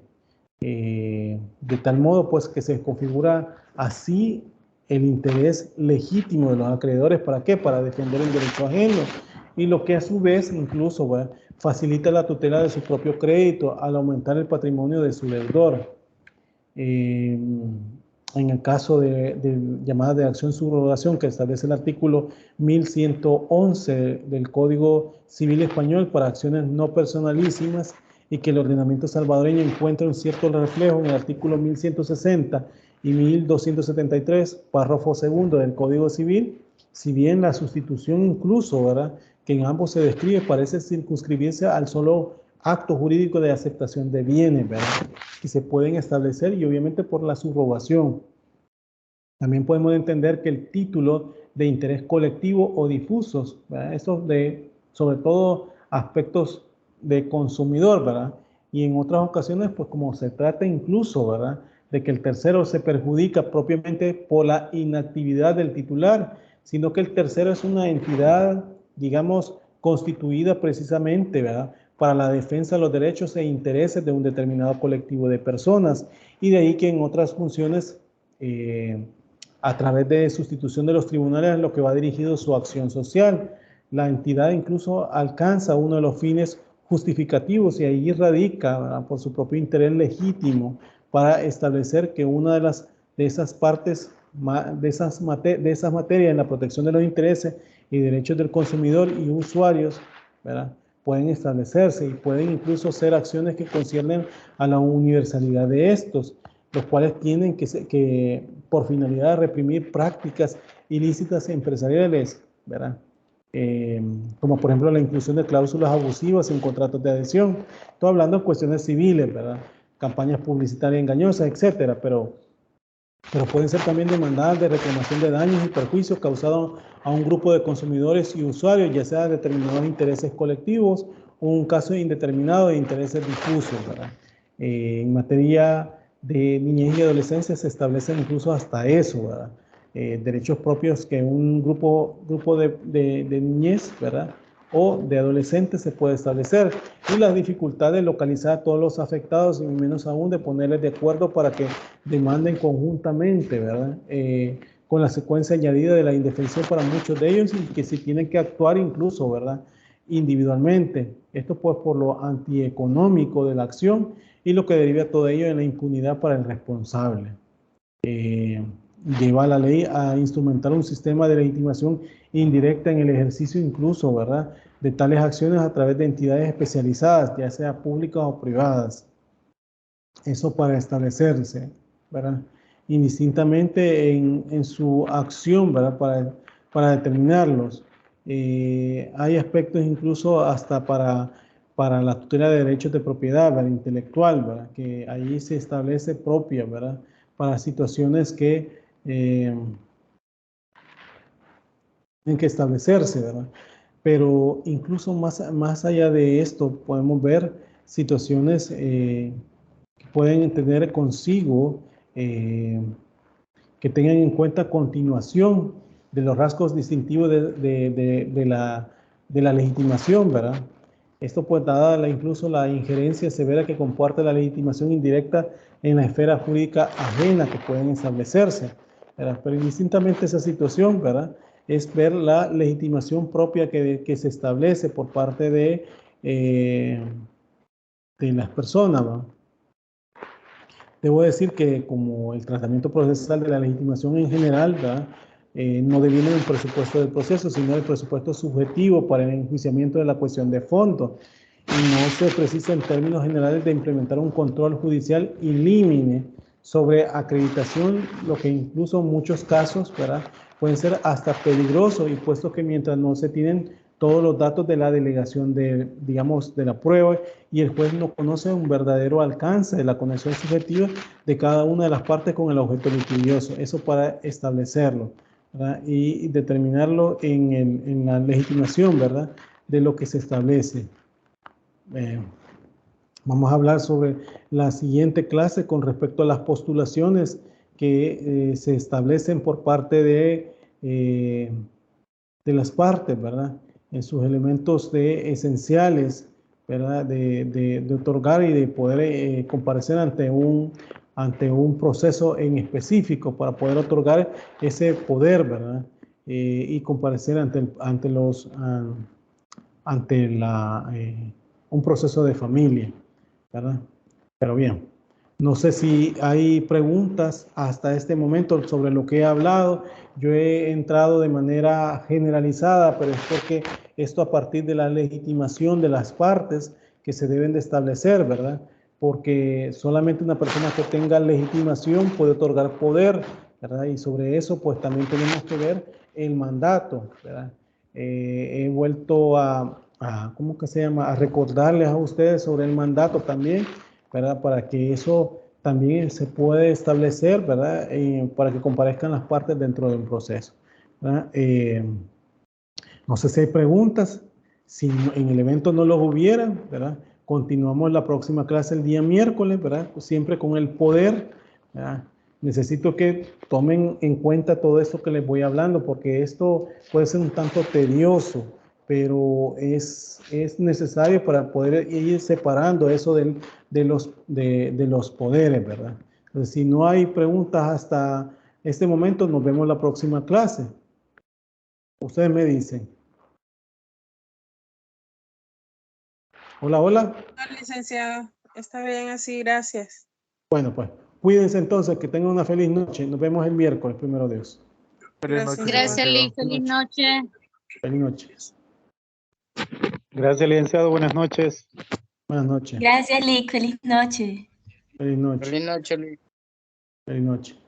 de tal modo pues que se configura así el interés legítimo de los acreedores. ¿Para qué? Para defender el derecho ajeno, y lo que a su vez incluso, ¿verdad?, facilita la tutela de su propio crédito al aumentar el patrimonio de su deudor. En el caso de llamadas de acción subrogación que establece el artículo 1111 del Código Civil Español para acciones no personalísimas y que el ordenamiento salvadoreño encuentra un cierto reflejo en el artículo 1160 y 1273, párrafo segundo del Código Civil, si bien la sustitución incluso, ¿verdad?, que en ambos se describe, parece circunscribirse al solo acto jurídico de aceptación de bienes, ¿verdad?, que se pueden establecer, y obviamente por la subrogación. También podemos entender que el título de interés colectivo o difusos, ¿verdad?, estos de, sobre todo, aspectos de consumidor, ¿verdad?, y en otras ocasiones, pues como se trata incluso, ¿verdad?, de que el tercero se perjudica propiamente por la inactividad del titular, sino que el tercero es una entidad, digamos, constituida precisamente, ¿verdad?, para la defensa de los derechos e intereses de un determinado colectivo de personas, y de ahí que en otras funciones, a través de sustitución de los tribunales, lo que va dirigido su acción social. La entidad incluso alcanza uno de los fines justificativos y ahí radica, ¿verdad?, por su propio interés legítimo para establecer que una de esas partes, de esas materias en la protección de los intereses y derechos del consumidor y usuarios, ¿verdad?, pueden establecerse y pueden incluso ser acciones que conciernen a la universalidad de estos, los cuales tienen que por finalidad reprimir prácticas ilícitas empresariales, ¿verdad? Como por ejemplo la inclusión de cláusulas abusivas en contratos de adhesión. Estoy hablando de cuestiones civiles, ¿verdad?, campañas publicitarias engañosas, etcétera, pero pueden ser también demandadas de reclamación de daños y perjuicios causados a un grupo de consumidores y usuarios, ya sea determinados intereses colectivos o un caso indeterminado de intereses difusos, ¿verdad? En materia de niñez y adolescencia se establecen incluso hasta eso, ¿verdad? Derechos propios que un grupo de niñez, ¿verdad?, o de adolescentes se puede establecer, y la dificultad de localizar a todos los afectados y menos aún de ponerles de acuerdo para que demanden conjuntamente, ¿verdad?, con la secuencia añadida de la indefensión para muchos de ellos y que si tienen que actuar incluso, ¿verdad?, individualmente. Esto pues por lo antieconómico de la acción y lo que deriva todo ello en la impunidad para el responsable. Lleva a la ley a instrumentar un sistema de legitimación indirecta en el ejercicio incluso, ¿verdad?, de tales acciones a través de entidades especializadas, ya sea públicas o privadas. Eso para establecerse, ¿verdad?, indistintamente en su acción, ¿verdad?, para determinarlos. Hay aspectos incluso hasta para la tutela de derechos de propiedad, ¿verdad?, intelectual, ¿verdad?, que ahí se establece propia, ¿verdad?, para situaciones que en que establecerse, ¿verdad? Pero incluso más allá de esto podemos ver situaciones que pueden tener consigo que tengan en cuenta continuación de los rasgos distintivos de la legitimación, ¿verdad? Esto pues dada incluso la injerencia severa que comporta la legitimación indirecta en la esfera jurídica ajena que pueden establecerse, ¿verdad? Pero indistintamente esa situación, ¿verdad?, es ver la legitimación propia que se establece por parte de las personas, ¿verdad? Debo decir que como el tratamiento procesal de la legitimación en general, ¿verdad?, no deviene del presupuesto del proceso, sino del presupuesto subjetivo para el enjuiciamiento de la cuestión de fondo. Y no se precisa en términos generales de implementar un control judicial ilímine sobre acreditación, lo que incluso en muchos casos, ¿verdad?, pueden ser hasta peligroso, y puesto que mientras no se tienen todos los datos de la delegación digamos, de la prueba, y el juez no conoce un verdadero alcance de la conexión subjetiva de cada una de las partes con el objeto litigioso. Eso para establecerlo, ¿verdad?, y determinarlo en la legitimación, ¿verdad?, de lo que se establece. Vamos a hablar sobre la siguiente clase con respecto a las postulaciones que se establecen por parte de las partes, ¿verdad?, en sus elementos esenciales, ¿verdad?, de otorgar y de poder comparecer ante un proceso en específico para poder otorgar ese poder, ¿verdad?, y comparecer ante un proceso de familia, ¿verdad? Pero bien, no sé si hay preguntas hasta este momento sobre lo que he hablado. Yo he entrado de manera generalizada, pero es porque esto a partir de la legitimación de las partes que se deben de establecer, ¿verdad? Porque solamente una persona que tenga legitimación puede otorgar poder, ¿verdad? Y sobre eso, pues también tenemos que ver el mandato, ¿verdad? He vuelto ¿cómo que se llama? A recordarles a ustedes sobre el mandato también, ¿verdad? Para que eso también se puede establecer, ¿verdad? Para que comparezcan las partes dentro de un proceso, ¿verdad? No sé si hay preguntas. Si en el evento no los hubiera, ¿verdad? Continuamos la próxima clase el día miércoles, ¿verdad? Siempre con el poder, ¿verdad? Necesito que tomen en cuenta todo esto que les voy hablando, porque esto puede ser un tanto tedioso, pero es necesario para poder ir separando eso de los poderes, ¿verdad? Entonces, si no hay preguntas hasta este momento, nos vemos la próxima clase. Ustedes me dicen. Hola, hola. Hola, licenciado. Está bien así, gracias. Bueno, pues cuídense entonces, que tengan una feliz noche. Nos vemos el miércoles, primero Dios. Feliz noche, Gracias, licenciado. Liz. Feliz noche. Feliz noche. Gracias, licenciado. Buenas noches. Buenas noches. Gracias, Lick. Feliz noche. Feliz noche. Feliz noche, Luis. Feliz noche.